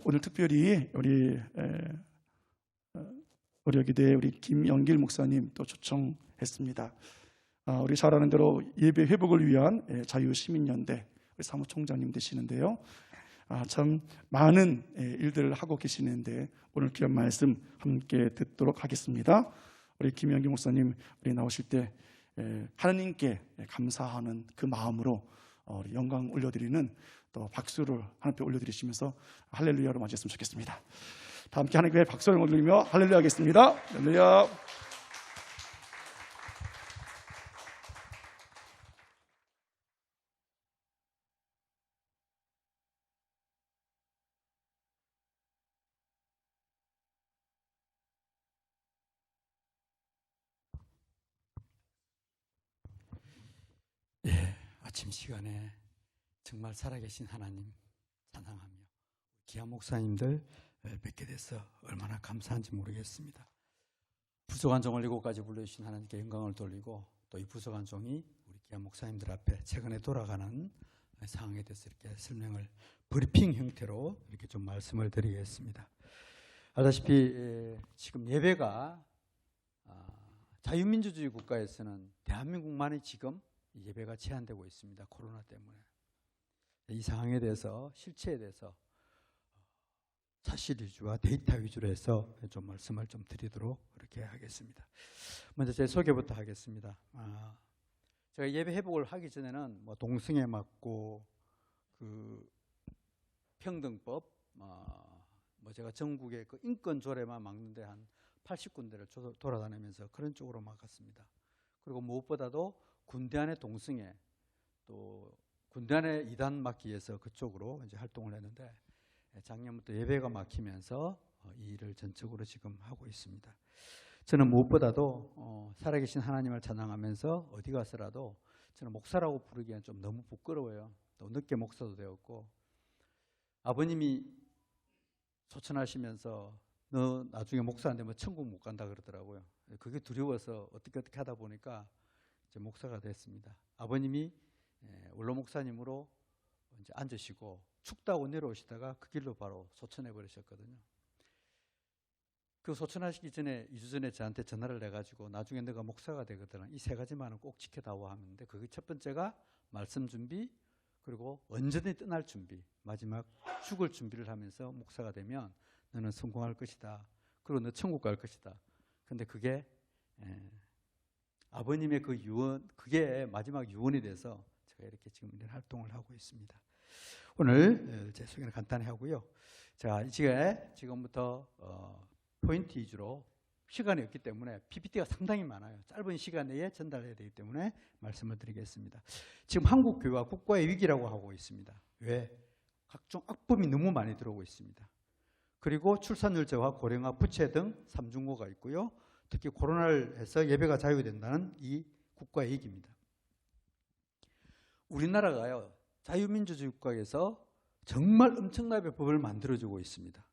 오늘 특별히 우리 의료기대 우리 김영길 목사님 또 초청했습니다. 우리 잘 아는 대로 예배 회복을 위한 자유시민연대 우리 사무총장님 되시는데요. 참 많은 일들을 하고 계시는데 오늘 귀한 말씀 함께 듣도록 하겠습니다. 우리 김영길 목사님 우리 나오실 때 하나님께 감사하는 그 마음으로 우리 영광 올려드리는 또 박수를 하나님께 올려드리시면서 할렐루야로 맞이했으면 좋겠습니다. 다 함께 하나님께 박수를 올리며 할렐루야 하겠습니다. 할렐루야. 아침 시간에 정말 살아계신 하나님 찬양하며 귀한 목사님들 뵙게 돼서 얼마나 감사한지 모르겠습니다. 부족한 종을 7가지 불러주신 하나님께 영광을 돌리고 또 이 부족한 종이 우리 귀한 목사님들 앞에 최근에 돌아가는 상황에 대해서 이렇게 설명을 브리핑 형태로 이렇게 좀 말씀을 드리겠습니다. 알다시피 지금 예배가 자유민주주의 국가에서는 대한민국만이 지금 예배가 제한되고 있습니다. 코로나 때문에. 이 상황에 대해서 실체에 대해서 사실 위주와 데이터 위주로 해서 좀 말씀을 좀 드리도록 이렇게 하겠습니다. 먼저 제 소개부터 하겠습니다. 제가 예배 회복을 하기 전에는 뭐 동성애 맞고 그 평등법 뭐 제가 전국의 그 인권 조례만 막는데 한 80군데를 돌아다니면서 그런 쪽으로 막았습니다. 그리고 무엇보다도 군대 안의 동성애 또 군대 안의 이단 막기 위해서 그쪽으로 이제 활동을 했는데 작년부터 예배가 막히면서 이 일을 전적으로 지금 하고 있습니다. 저는 무엇보다도 살아계신 하나님을 찬양하면서 어디 가서라도 저는 목사라고 부르기엔 좀 너무 부끄러워요. 또 늦게 목사도 되었고 아버님이 소천하시면서 너 나중에 목사 안 되면 천국 못 간다 그러더라고요. 그게 두려워서 어떻게 하다 보니까 이제 목사가 됐습니다. 아버님이 원로 목사님으로 이제 앉으시고 춥다고 내려오시다가 그 길로 바로 소천해 버리셨거든요. 그 소천하시기 전에 2주 전에 저한테 전화를 해가지고 나중에 너가 목사가 되거든. 이 3가지만은 꼭 지켜다오 하는데 그게 첫 번째가 말씀 준비 그리고 언제든지 떠날 준비 마지막 죽을 준비를 하면서 목사가 되면 너는 성공할 것이다. 그리고 너 천국 갈 것이다. 근데 그게 아버님의 그 유언, 그게 마지막 유언이 돼서 제가 이렇게 지금 이런 활동을 하고 있습니다. 오늘 제 소개는 간단히 하고요. 자, 지금부터 포인트 위주로 시간이 없기 때문에 PPT가 상당히 많아요. 짧은 시간 내에 전달해야 되기 때문에 말씀을 드리겠습니다. 지금 한국 교회가 국가의 위기라고 하고 있습니다. 왜? 각종 악법이 너무 많이 들어오고 있습니다. 그리고 출산율 저하, 고령화, 부채 등 삼중고가 있고요. 특히 코로나를 해서 예배가 자유된다는 이 국가의 위기입니다. 우리나라가요 자유민주주의 국가에서 정말 엄청나게 법을 만들어주고 있습니다.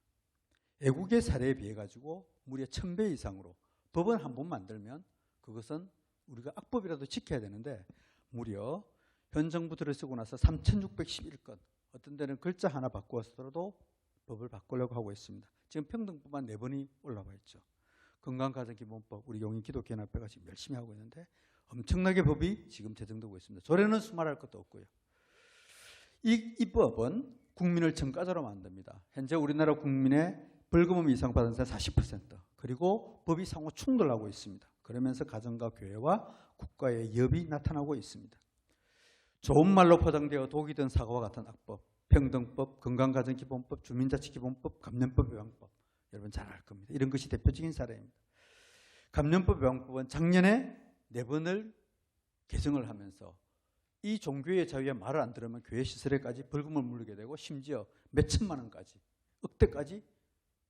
외국의 사례에 비해 가지고 무려 1000배 이상으로 법은 한 번 만들면 그것은 우리가 악법이라도 지켜야 되는데 무려 현 정부 들어서고 나서 3611건 어떤 데는 글자 하나 바꾸어서라도 법을 바꾸려고 하고 있습니다. 지금 평등법만 4번이 올라와 있죠. 건강가정기본법 우리 용인기독교연합회가 지금 열심히 하고 있는데 엄청나게 법이 지금 제정되고 있습니다. 조례는 수말할 것도 없고요. 이 법은 국민을 전과자로 만듭니다. 현재 우리나라 국민의 벌금은 이상 받은 사람 40% 그리고 법이 상호 충돌하고 있습니다. 그러면서 가정과 교회와 국가의 위협이 나타나고 있습니다. 좋은 말로 포장되어 독이 든 사과와 같은 악법, 평등법, 건강가정기본법, 주민자치기본법, 감염법 예방법 여러분 잘 알 겁니다. 이런 것이 대표적인 사례입니다. 감염법 예방법은 작년에 4번을 개정을 하면서 이 종교의 자유에 말을 안 들으면 교회 시설에까지 벌금을 물리게 되고 심지어 몇 천만 원까지 억대까지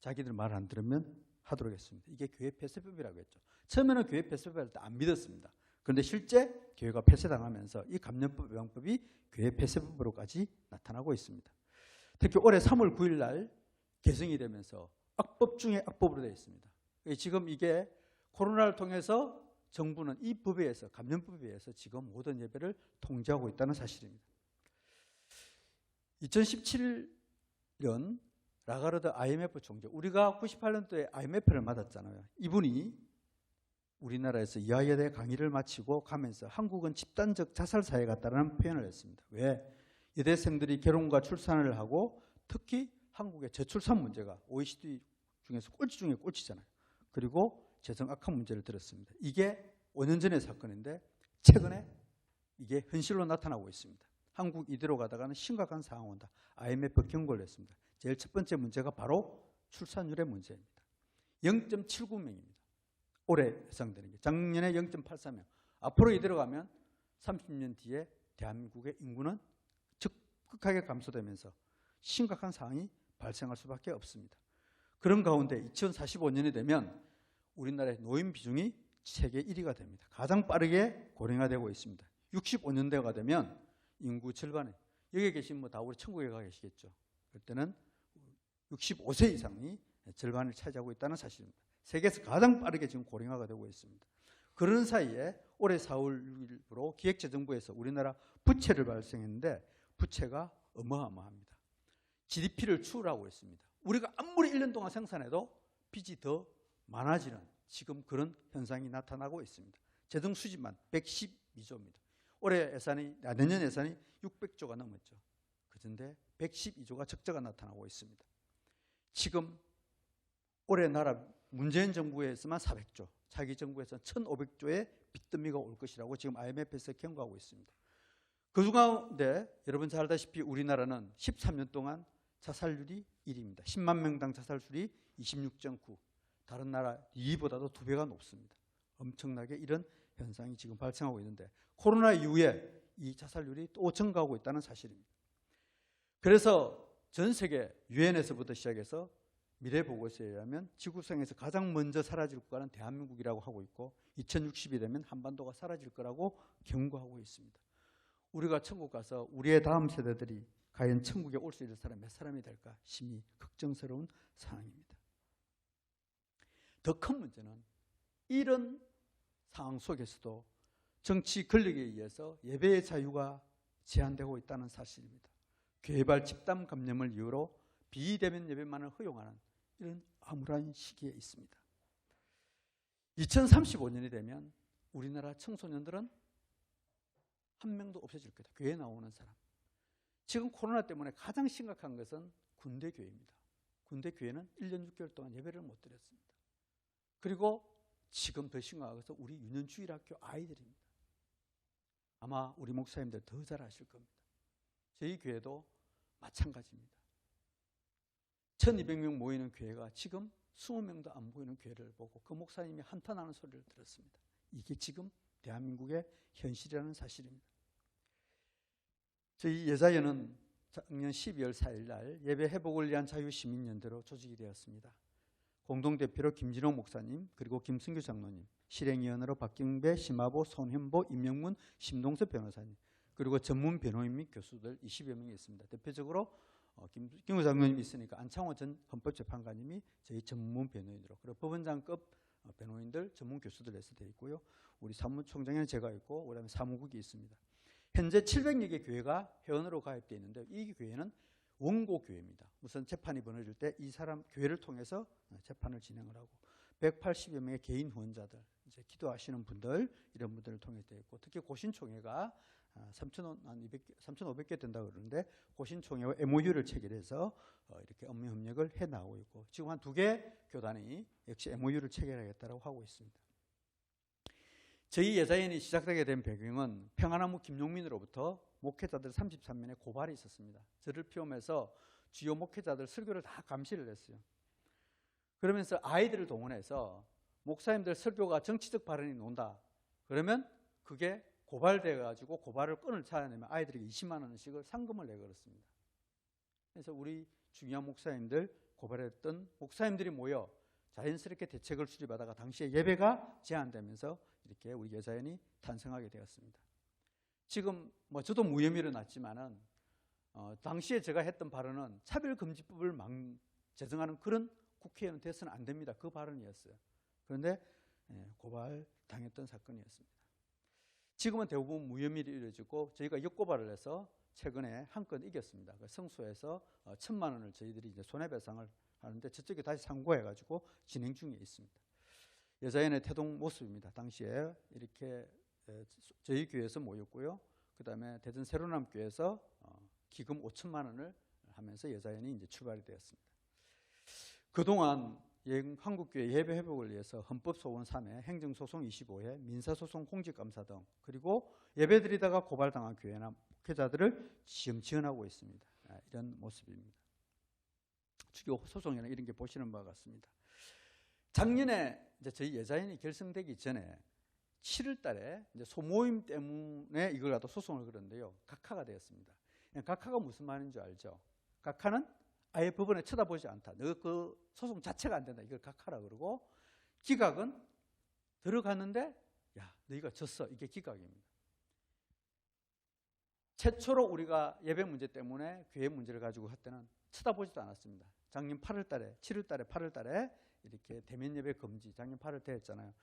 자기들 말 안 들으면 하도록 했습니다. 이게 교회 폐쇄법이라고 했죠. 처음에는 교회 폐쇄법을 안 믿었습니다. 그런데 실제 교회가 폐쇄당하면서 이 감염법 예방법이 교회 폐쇄법으로까지 나타나고 있습니다. 특히 올해 3월 9일 날 개정이 되면서 악법 중에 악법으로 되어 있습니다. 지금 이게 코로나를 통해서 정부는 이 법에 의해서 감염법에 의해서 지금 모든 예배를 통제하고 있다는 사실입니다. 2017년 라가르드 IMF 총재, 우리가 98년도에 IMF를 맞았잖아요. 이분이 우리나라에서 이화여대 강의를 마치고 가면서 한국은 집단적 자살 사회 같다는 표현을 했습니다. 왜? 여대생들이 결혼과 출산을 하고 특히 한국의 저출산 문제가 OECD 중에서 꼴찌 중에 꼴찌잖아요. 그리고 재정 악화 문제를 들었습니다. 이게 5년 전의 사건인데 최근에 이게 현실로 나타나고 있습니다. 한국 이대로 가다가는 심각한 상황 온다. IMF 경고를 했습니다. 제일 첫 번째 문제가 바로 출산율의 문제입니다. 0.79명입니다. 올해 예상되는 게 작년에 0.83명. 앞으로 이대로 가면 30년 뒤에 대한민국의 인구는 급격하게 감소되면서 심각한 상황이 발생할 수밖에 없습니다. 그런 가운데 2045년이 되면 우리나라의 노인 비중이 세계 1위가 됩니다. 가장 빠르게 고령화되고 있습니다. 65년대가 되면 인구 절반에, 여기 계신 다 우리 천국에 가 계시겠죠. 그때는 65세 이상이 절반을 차지하고 있다는 사실입니다. 세계에서 가장 빠르게 지금 고령화가 되고 있습니다. 그런 사이에 올해 4월 6일부로 기획재정부에서 우리나라 부채를 발생했는데 부채가 어마어마합니다. GDP를 추월하고 있습니다. 우리가 아무리 1년 동안 생산해도 빚이 더 많아지는 지금 그런 현상이 나타나고 있습니다. 재정 수지만 112조입니다. 올해 예산이, 내년 예산이 600조가 넘었죠. 그런데 112조가 적자가 나타나고 있습니다. 지금 올해 나라 문재인 정부에서만 400조, 차기 정부에서는 1,500조의 빚더미가 올 것이라고 지금 IMF에서 경고하고 있습니다. 그 가운데 여러분 잘 알다시피 우리나라는 13년 동안 자살률이 1위입니다. 10만 명당 자살률이 26.9. 다른 나라 2위보다도 2배가 높습니다. 엄청나게 이런 현상이 지금 발생하고 있는데 코로나 이후에 이 자살률이 또 증가하고 있다는 사실입니다. 그래서 전 세계 유엔에서부터 시작해서 미래보고서에 의하면 지구상에서 가장 먼저 사라질 국가는 대한민국이라고 하고 있고 2060이 되면 한반도가 사라질 거라고 경고하고 있습니다. 우리가 천국 가서 우리의 다음 세대들이 과연 천국에 올 수 있는 사람 몇 사람이 될까 심히 걱정스러운 상황입니다. 더 큰 문제는 이런 상황 속에서도 정치 권력에 의해서 예배의 자유가 제한되고 있다는 사실입니다. 교회발 집단 감염을 이유로 비대면 예배만을 허용하는 이런 암울한 시기에 있습니다. 2035년이 되면 우리나라 청소년들은 한 명도 없어질 거다. 교회 나오는 사람. 지금 코로나 때문에 가장 심각한 것은 군대 교회입니다. 군대 교회는 1년 6개월 동안 예배를 못 드렸습니다. 그리고 지금 더 심각한 것은 우리 유년주일학교 아이들입니다. 아마 우리 목사님들 더 잘 아실 겁니다. 저희 교회도 마찬가지입니다. 1200명 모이는 교회가 지금 20명도 안 모이는 교회를 보고 그 목사님이 한탄하는 소리를 들었습니다. 이게 지금 대한민국의 현실이라는 사실입니다. 저희 예자연은 작년 12월 4일 날 예배 회복을 위한 자유시민연대로 조직이 되었습니다. 공동대표로 김진호 목사님, 그리고 김승규 장로님, 실행위원으로 박경배, 심화보, 손현보, 임영문, 심동섭 변호사님, 그리고 전문 변호인 및 교수들 20여 명이 있습니다. 대표적으로 김승규 장로님이 있으니까 안창호 전 헌법재판관님이 저희 전문 변호인으로, 그리고 법원장급 변호인들, 전문 교수들에서 되어 있고요. 우리 사무총장에는 제가 있고, 그다음에 사무국이 있습니다. 현재 700여 개 교회가 회원으로 가입되어 있는데 이 교회는 원고 교회입니다. 우선 재판이 벌어질 때 이 사람 교회를 통해서 재판을 진행을 하고 180여 명의 개인 후원자들, 이제 기도하시는 분들, 이런 분들을 통해 되어 있고, 특히 고신총회가 3,500개 된다고 그러는데 고신총회와 MOU를 체결해서 이렇게 업무 협력을 해 나가고 있고, 지금 한 2개 교단이 역시 MOU를 체결하겠다고 하고 있습니다. 저희 예자연이 시작되게 된 배경은 평안나무 김용민으로부터 목회자들 33명의 고발이 있었습니다. 저를 피험해서 주요 목회자들 설교를 다 감시를 했어요. 그러면서 아이들을 동원해서 목사님들 설교가 정치적 발언이 나온다. 그러면 그게 고발돼가지고 고발을 끈을 찾아내면 아이들에게 20만 원씩을 상금을 내걸었습니다. 그래서 우리 중요한 목사님들, 고발했던 목사님들이 모여 자연스럽게 대책을 수립하다가 당시에 예배가 제한되면서 이렇게 우리 예자연이 탄생하게 되었습니다. 지금 저도 무혐의로 났지만은 당시에 제가 했던 발언은 차별금지법을 제정하는 그런 국회의원 돼서는 안 됩니다. 그 발언이었어요. 그런데 고발당했던 사건이었습니다. 지금은 대부분 무혐의로 이루어지고 저희가 역고발을 해서 최근에 한 건 이겼습니다. 그 성소에서 1,000만 원을 저희들이 이제 손해배상을 하는데 저쪽에 다시 상고해가지고 진행 중에 있습니다. 여자연의 태동 모습입니다. 당시에 이렇게 저희 교회에서 모였고요. 그 다음에 대전 새로남교회에서 기금 5천만 원을 하면서 여자연이 이제 출발이 되었습니다. 그동안 한국교회 예배 회복을 위해서 헌법소원 3회, 행정소송 25회, 민사소송 공직감사 등 그리고 예배드리다가 고발당한 교회나 목회자들을 지원하고 있습니다. 이런 모습입니다. 주요 소송이나 이런 게 보시는 바와 같습니다. 작년에 이제 저희 여자연이 결성되기 전에 7월 달에 이제 소모임 때문에 이걸 갖다 소송을 걸었는데요. 각하가 되었습니다. 각하가 무슨 말인 줄 알죠? 각하는 아예 법원에 쳐다보지 않다. 너 그 소송 자체가 안 된다. 이걸 각하라 그러고, 기각은 들어갔는데 야, 너희가 졌어. 이게 기각입니다. 최초로 우리가 예배 문제 때문에 교회 문제를 가지고 할 때는 쳐다보지도 않았습니다. 작년 8월 달에, 7월 달에, 8월 달에 이렇게 대면 예배 금지, 작년 8월 때 했잖아요.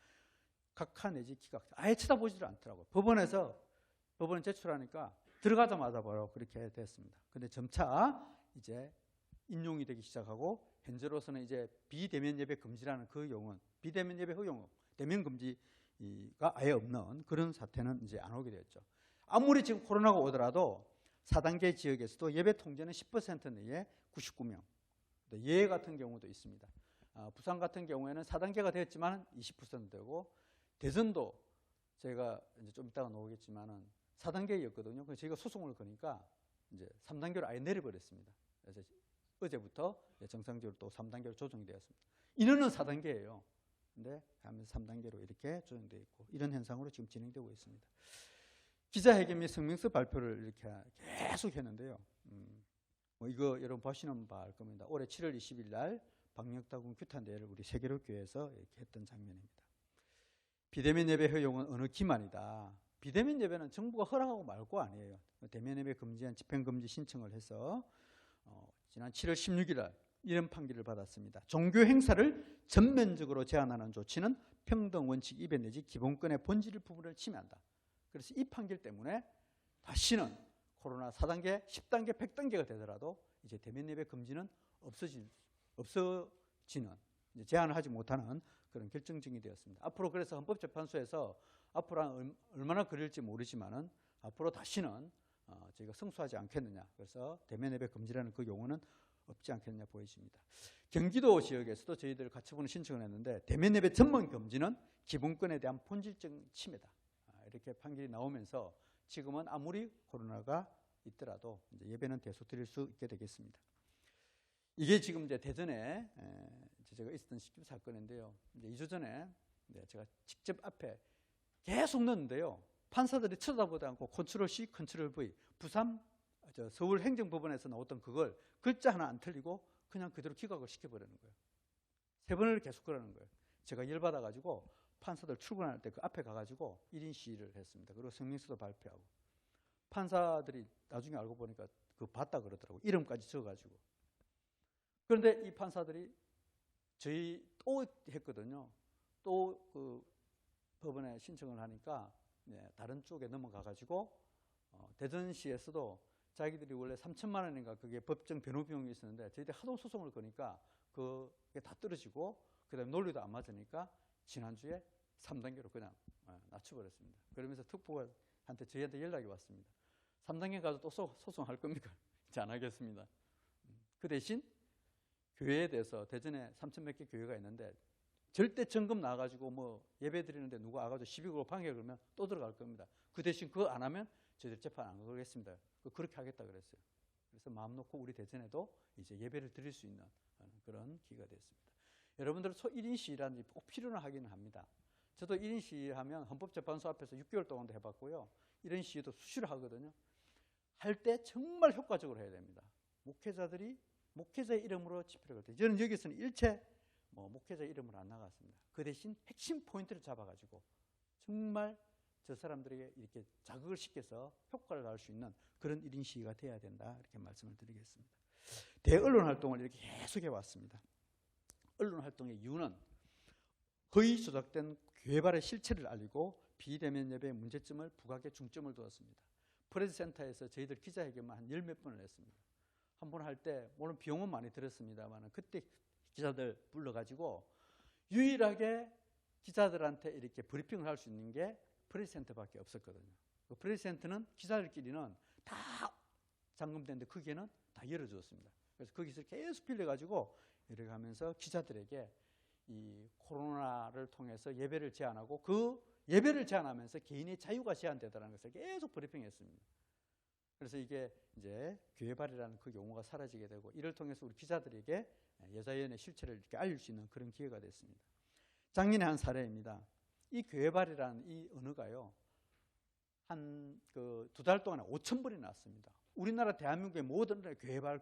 각하 내지 기각, 아예 쳐다보지도 않더라고요. 법원에 제출하니까 들어가자마자 바로 그렇게 됐습니다. 근데 점차 이제 인용이 되기 시작하고, 현재로서는 이제 비대면 예배 금지라는 그 용어는 비대면 예배 허용, 대면 금지가 아예 없는 그런 사태는 이제 안 오게 되었죠. 아무리 지금 코로나가 오더라도 4단계 지역에서도 예배 통제는 10% 내에 99명. 예외 같은 경우도 있습니다. 부산 같은 경우에는 4단계가 되었지만 20% 되고, 대전도 제가 이제 좀 이따가 나오겠지만은 4단계였거든요. 그래서 저희가 소송을 거니까 이제 3단계로 아예 내려버렸습니다. 그래서 어제부터 정상적으로 또 3단계로 조정이 되었습니다. 인원은 4단계예요. 근데 하면서 3단계로 이렇게 조정되어 있고, 이런 현상으로 지금 진행되고 있습니다. 기자회견 및 성명서 발표를 이렇게 계속 했는데요. 뭐 이거 여러분 보시는 바 알 겁니다. 올해 7월 20일 날 방역당국 규탄 대회를 우리 세계로교회에서 이렇게 했던 장면입니다. 비대면 예배 허용은 어느 기만이다. 비대면 예배는 정부가 허락하고 말고 아니에요. 대면 예배 금지한 집행금지 신청을 해서 지난 7월 16일 날 이런 판결을 받았습니다. 종교 행사를 전면적으로 제한하는 조치는 평등 원칙 위반 내지 기본권의 본질 부분을 침해한다. 그래서 이 판결 때문에 다시는 코로나 4단계, 10단계, 100단계가 되더라도 이제 대면 예배 금지는 없어지는, 이제 제한을 하지 못하는 그런 결정적이 되었습니다. 앞으로 그래서 헌법재판소에서 앞으로 얼마나 걸릴지 모르지만은 앞으로 다시는 저희가 승소하지 않겠느냐. 그래서 대면 예배 금지라는 그 용어는 없지 않겠느냐 보여집니다. 경기도 지역에서도 저희들 가처분 신청을 했는데, 대면 예배 전면 금지는 기본권에 대한 본질적 침해다. 이렇게 판결이 나오면서 지금은 아무리 코로나가 있더라도 이제 예배는 계속 드릴 수 있게 되겠습니다. 이게 지금 이제 대전에 제가 있었던 시집 사건인데요. 이제 2주 전에 제가 직접 앞에 계속 넣었는데요. 판사들이 쳐다보지 않고 컨트롤 C, 컨트롤 V, 서울 행정법원에서 나왔던 그걸 글자 하나 안 틀리고 그냥 그대로 기각을 시켜버리는 거예요. 3번을 계속 그러는 거예요. 제가 열받아가지고 판사들 출근할 때 그 앞에 가가지고 1인 시위를 했습니다. 그리고 성명서도 발표하고. 판사들이 나중에 알고 보니까 그거 봤다 그러더라고요. 이름까지 적어가지고. 그런데 이 판사들이 저희 또 했거든요. 또 그 법원에 신청을 하니까 다른 쪽에 넘어가가지고 대전시에서도 자기들이 원래 3천만 원인가 그게 법정 변호 비용이 있었는데 저희들이 하도 소송을 거니까 그게 다 떨어지고, 그다음에 논리도 안 맞으니까 지난주에 3단계로 그냥 낮춰버렸습니다. 그러면서 특보한테 저희한테 연락이 왔습니다. 3단계 가서 또 소송할 겁니까? 이제 안 하겠습니다. 그 대신 교회에 대해서 대전에 3천 몇 개 교회가 있는데 절대 점검 나가지고 뭐 예배 드리는데 누가 와가지고 시비 걸고 방해 그러면 또 들어갈 겁니다. 그 대신 그거 안 하면 저희들 재판 안 걸겠습니다. 그렇게 하겠다 그랬어요. 그래서 마음 놓고 우리 대전에도 이제 예배를 드릴 수 있는 그런 기회가 됐습니다. 여러분들 1인 시위라는 게 꼭 필요는 하기는 합니다. 저도 1인 시위하면 헌법재판소 앞에서 6개월 동안도 해봤고요. 이런 시위도 수시로 하거든요. 할 때 정말 효과적으로 해야 됩니다. 목회자들이 목회자의 이름으로 집회를 할 때, 저는 여기서는 일체 목회자 이름으로 안 나갔습니다. 그 대신 핵심 포인트를 잡아가지고 정말 저 사람들에게 이렇게 자극을 시켜서 효과를 낼 수 있는 그런 1인 시위가 돼야 된다, 이렇게 말씀을 드리겠습니다. 대언론 활동을 이렇게 계속 해왔습니다. 언론 활동의 이유는 거의 조작된 교회발의 실체를 알리고 비대면 예배의 문제점을 부각에 중점을 두었습니다. 프레스센터에서 저희들 기자회견만 한 10몇 번을 했습니다. 한 번 할 때 물론 비용은 많이 들었습니다만 그때 기자들 불러가지고 유일하게 기자들한테 이렇게 브리핑을 할 수 있는 게 프레스센터밖에 없었거든요. 그 프레스센터는 기자들끼리는 다 잠금됐는데 거기에는 다 열어주었습니다. 그래서 거기서 계속 빌려가지고 이렇게 하면서 기자들에게 이 코로나를 통해서 예배를 제한하고 그 예배를 제한하면서 개인의 자유가 제한되다는 것을 계속 브리핑했습니다. 그래서 이게 이제 교회발이라는 그 용어가 사라지게 되고 이를 통해서 우리 기자들에게 여자연의 실체를 이렇게 알릴 수 있는 그런 기회가 됐습니다. 작년에 한 사례입니다. 이 교회발이라는 이 언어가요, 한 그 2달 동안에 5,000번이 나왔습니다. 우리나라 대한민국의 모든 교회발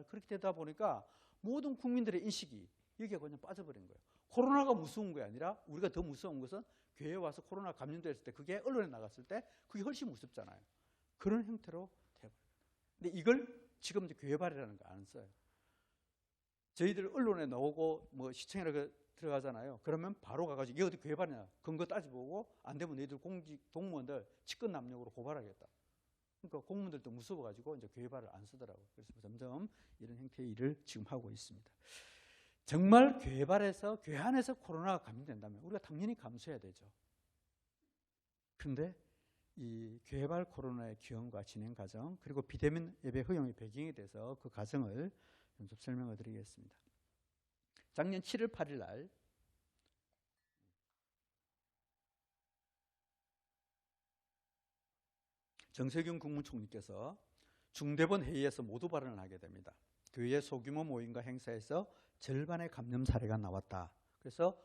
그렇게 되다 보니까 모든 국민들의 인식이 여기에 그냥 빠져버린 거예요. 코로나가 무서운 게 아니라 우리가 더 무서운 것은 교회에 와서 코로나 감염됐을 때 그게 언론에 나갔을 때 그게 훨씬 무섭잖아요. 그런 형태로 돼버려요. 근데 이걸 지금 이제 교회발이라는 거 안 써요. 저희들 언론에 나오고 뭐 시청이라 들어가잖아요. 그러면 바로 가가지고 이게 어디 교회발이냐 근거 따져보고 안 되면 너희들 공무원들 직권남용으로 고발하겠다. 그러니까 공무원들도 무서워가지고 이제 교회발을 안 쓰더라고요. 그래서 점점 이런 형태의 일을 지금 하고 있습니다. 정말 교회발에서 교회 안에서 코로나가 감염된다면 우리가 당연히 감수해야 되죠. 그런데 이 교회발 코로나의 기원과 진행 과정 그리고 비대면 예배 허용의 배경에 대해서 그 과정을 좀 설명을 드리겠습니다. 작년 7월 8일 날 정세균 국무총리께서 중대본 회의에서 모두 발언을 하게 됩니다. 교회 소규모 모임과 행사에서 절반의 감염 사례가 나왔다. 그래서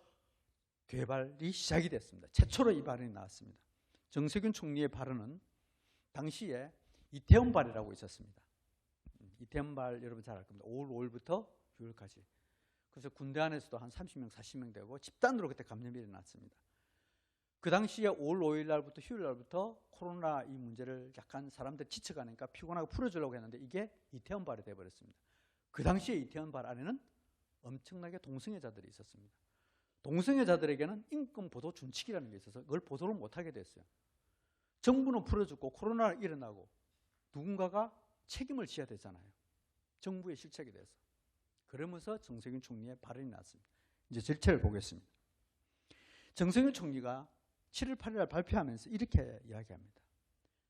교회발이 시작이 됐습니다. 최초로 이 발언이 나왔습니다. 정세균 총리의 발언은 당시에 이태원발이라고 있었습니다. 이태원발 여러분 잘 알 겁니다. 5월 5일부터 6일까지. 그래서 군대 안에서도 한 30명, 40명 되고 집단으로 그때 감염이 일어났습니다. 그 당시에 5월 5일 날부터 휴일 날부터 코로나 이 문제를 약간 사람들 지쳐가니까 피곤하고 풀어주려고 했는데 이게 이태원발이 돼버렸습니다. 그 당시에 이태원발 안에는 엄청나게 동성애자들이 있었습니다. 동성애자들에게는 인권보도 준칙이라는 게 있어서 그걸 보도를 못하게 됐어요. 정부는 풀어주고 코로나가 일어나고 누군가가 책임을 져야 되잖아요. 정부의 실책에 대해서. 그러면서 정세균 총리의 발언이 나왔습니다. 이제 절차를 보겠습니다. 정세균 총리가 7월 8일 날 발표하면서 이렇게 이야기합니다.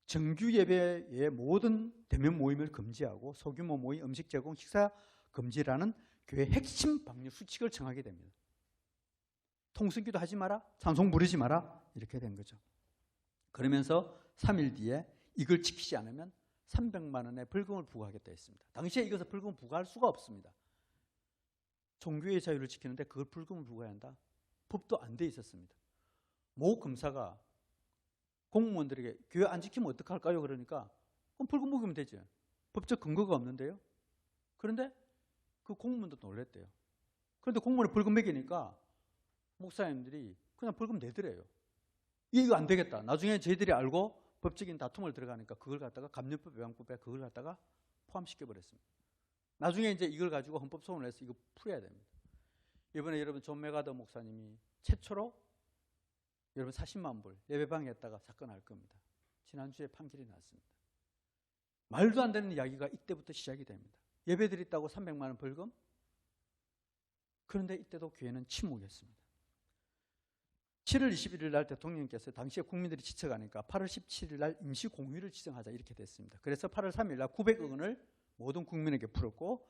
정규 예배의 모든 대면 모임을 금지하고 소규모 모임, 음식 제공, 식사 금지라는 교회 핵심 방역 수칙을 정하게 됩니다. 통성기도 하지 마라, 찬송 부르지 마라 이렇게 된 거죠. 그러면서 3일 뒤에 이걸 지키지 않으면 300만 원의 벌금을 부과하겠다 했습니다. 당시에 이것을 벌금을 부과할 수가 없습니다. 종교의 자유를 지키는데 그걸 벌금을 부과해야 한다? 법도 안 돼 있었습니다. 모 검사가 공무원들에게 교회 안 지키면 어떡할까요? 그러니까 그럼 벌금 먹이면 되죠. 법적 근거가 없는데요. 그런데 그 공무원도 놀랬대요. 그런데 공무원이 벌금 매기니까 목사님들이 그냥 벌금 내더래요. 이거 안 되겠다. 나중에 저희들이 알고 법적인 다툼을 들어가니까 그걸 갖다가 감염법 예방법에 그걸 갖다가 포함시켜 버렸습니다. 나중에 이제 이걸 가지고 헌법 소원을 해서 이거 풀어야 됩니다. 이번에 여러분 존 메가더 목사님이 최초로 여러분 40만 불 예배방에 했다가 사건 할 겁니다. 지난주에 판결이 났습니다. 말도 안 되는 이야기가 이때부터 시작이 됩니다. 예배 드렸다고 300만 원 벌금? 그런데 이때도 교회는 침묵했습니다. 7월 21일 날 대통령께서 당시에 국민들이 지쳐가니까 8월 17일 날 임시 공휴일을 지정하자 이렇게 됐습니다. 그래서 8월 3일 날 900억 원을 모든 국민에게 풀었고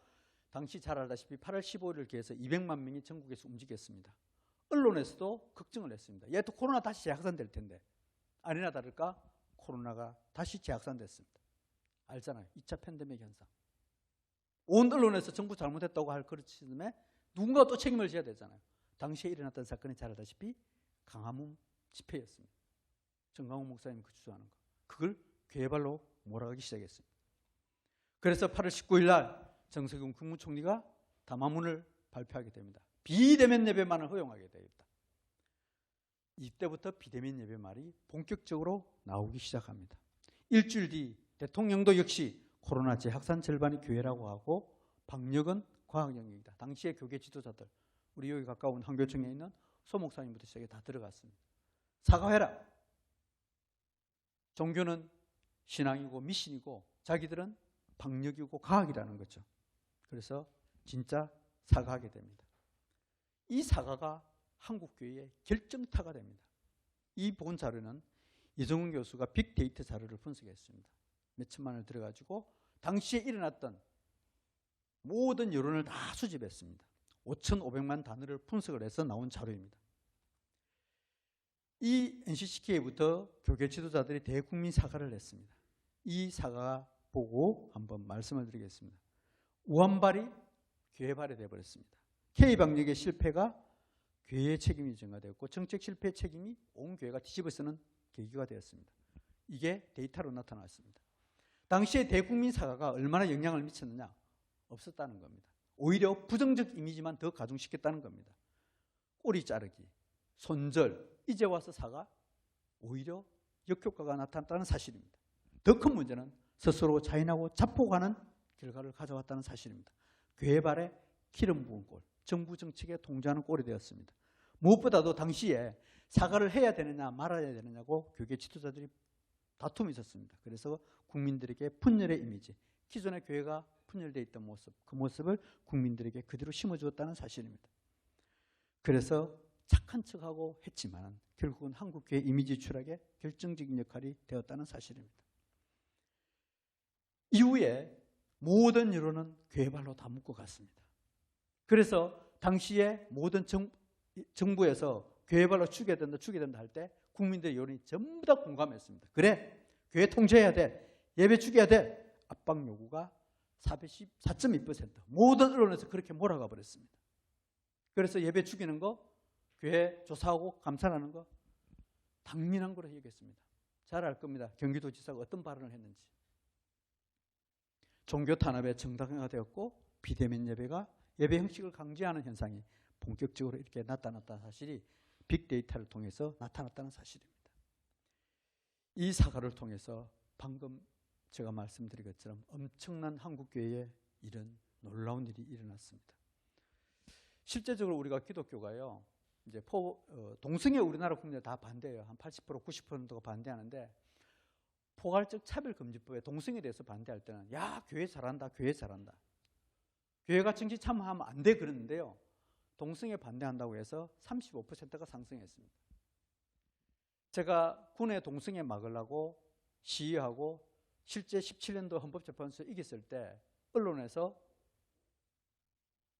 당시 잘 알다시피 8월 15일을 기해서 200만 명이 전국에서 움직였습니다. 언론에서도 걱정을 했습니다. 얘 또 코로나 다시 재확산될 텐데 아니나 다를까 코로나가 다시 재확산됐습니다. 알잖아요. 2차 팬데믹 현상. 온 언론에서 정부 잘못했다고 할 그릇쯤에 누군가 또 책임을 져야 되잖아요. 당시에 일어났던 사건이 잘 알다시피 강화문 집회였습니다. 정강훈 목사님이 그 주도하는 거. 그걸 교회발로 몰아가기 시작했습니다. 그래서 8월 19일 날 정세균 국무총리가 담화문을 발표하게 됩니다. 비대면 예배만을 허용하게 되겠다. 이때부터 비대면 예배 말이 본격적으로 나오기 시작합니다. 일주일 뒤 대통령도 역시 코로나 재확산 절반이 교회라고 하고 방역은 과학 영역이다. 당시의 교계 지도자들, 우리 여기 가까운 한교총에 있는 소 목사님부터 시작해 다 들어갔습니다. 사과해라. 종교는 신앙이고 미신이고 자기들은 박력이고 과학이라는 거죠. 그래서 진짜 사과하게 됩니다. 이 사과가 한국교회의 결정타가 됩니다. 이 본 자료는 이정훈 교수가 빅데이터 자료를 분석했습니다. 몇 천만 원을 들어가지고 당시에 일어났던 모든 여론을 다 수집했습니다. 5,500만 단어를 분석을 해서 나온 자료입니다. 이 NCCK부터 교계 지도자들이 대국민 사과를 했습니다. 이 사과 보고 한번 말씀을 드리겠습니다. 우한발이 교회발이 되어버렸습니다. K방역의 실패가 교회의 책임이 증가되었고 정책 실패의 책임이 온 교회가 뒤집어쓰는 계기가 되었습니다. 이게 데이터로 나타났습니다. 당시에 대국민 사과가 얼마나 영향을 미쳤느냐? 없었다는 겁니다. 오히려 부정적 이미지만 더 가중시켰다는 겁니다. 꼬리 자르기, 손절, 이제 와서 사과, 오히려 역효과가 나타났다는 사실입니다. 더 큰 문제는 스스로 자인하고 자폭하는 결과를 가져왔다는 사실입니다. 교회발의 기름 부은 꼴, 정부 정책에 동조하는 꼴이 되었습니다. 무엇보다도 당시에 사과를 해야 되느냐 말아야 되느냐고 교계 지도자들이 다툼이 있었습니다. 그래서 국민들에게 분열의 이미지, 기존의 교회가 분열되어 있던 모습, 그 모습을 국민들에게 그대로 심어주었다는 사실입니다. 그래서 착한 척하고 했지만 결국은 한국교회 이미지 추락에 결정적인 역할이 되었다는 사실입니다. 이후에 모든 여론은 교회발로 다 묶어갔습니다. 그래서 당시에 모든 정부에서 교회발로 죽여야 된다 할 때 국민들의 여론이 전부 다 공감했습니다. 그래, 교회 통제해야 돼, 예배 죽여야 돼. 압박 요구가 4.2%. 모든 언론에서 그렇게 몰아가 버렸습니다. 그래서 예배 죽이는 거, 교회 조사하고 감찰하는 거 당연한 거로 여겼습니다. 잘 알 겁니다. 경기도지사가 어떤 발언을 했는지. 종교 탄압의 정당화되었고 비대면 예배가 예배 형식을 강제하는 현상이 본격적으로 이렇게 나타났다는 사실이 빅데이터를 통해서 나타났다는 사실입니다. 이 사과를 통해서 방금 제가 말씀드린 것처럼 엄청난 한국교회에 이런 놀라운 일이 일어났습니다. 실제적으로 우리가 기독교가요, 이제 동성애 우리나라 국민들 다 반대해요. 한 80% 90%가 반대하는데 포괄적 차별금지법에 동성애에 대해서 반대할 때는 야, 교회 잘한다, 교회 잘한다. 교회가 정치 참여하면 안 돼 그러는데요. 동성애 반대한다고 해서 35%가 상승했습니다. 제가 군의 동성애 막으려고 시위하고 실제 17년도 헌법재판소에서 이겼을 때 언론에서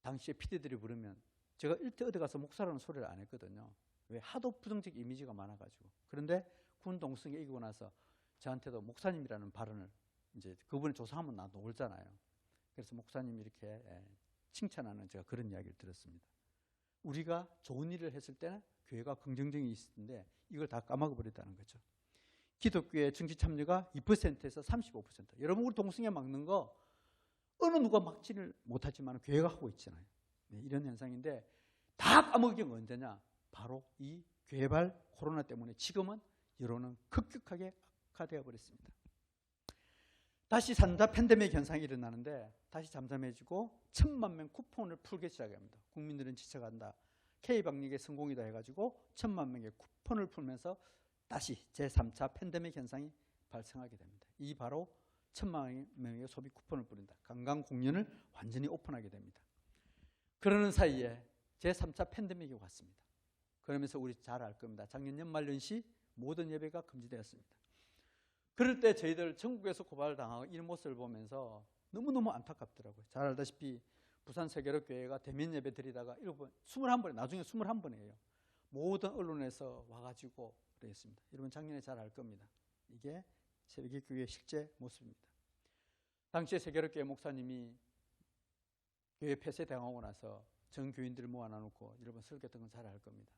당시에 PD들이 부르면 제가 일대 어디 가서 목사라는 소리를 안 했거든요. 왜? 하도 부정적 이미지가 많아가지고. 그런데 군 동성애 이기고 나서 저한테도 목사님이라는 발언을 이제 그분이 조사하면 나도 울잖아요. 그래서 목사님이 이렇게 칭찬하는 제가 그런 이야기를 들었습니다. 우리가 좋은 일을 했을 때는 교회가 긍정적인 있을 텐데 이걸 다 까먹어버렸다는 거죠. 기독교의 정치 참여가 2%에서 35%. 여러분, 우리 동성애 막는 거 어느 누가 막지를 못하지만 교회가 하고 있잖아요. 네, 이런 현상인데 다 까먹은 게 언제냐? 바로 이 교회발 코로나 때문에 지금은 여론은 급격하게 악화되어 버렸습니다. 다시 3차 팬데믹 현상이 일어나는데 다시 잠잠해지고 1,000만 명 쿠폰을 풀기 시작합니다. 국민들은 지쳐간다. K방역의 성공이다 해가지고 1,000만 명의 쿠폰을 풀면서 다시 제3차 팬데믹 현상이 발생하게 됩니다. 이 바로 1,000만 명의 소비 쿠폰을 뿌린다. 관광 공연을 완전히 오픈하게 됩니다. 그러는 사이에 제3차 팬데믹이 왔습니다. 그러면서 우리 잘 알 겁니다. 작년 연말연시 모든 예배가 금지되었습니다. 그럴 때 저희들 전국에서 고발당하고 이런 모습을 보면서 너무너무 안타깝더라고요. 잘 알다시피 부산 세계로교회가 대면 예배 드리다가 21번에 나중에 21번이에요. 모든 언론에서 와가지고 그랬습니다. 여러분 작년에 잘 알 겁니다. 이게 세계교회의 실제 모습입니다. 당시에 세계로교회 목사님이 교회 폐쇄당하고 나서 전 교인들을 모아놔놓고 여러분 설교했던 건 잘 알 겁니다.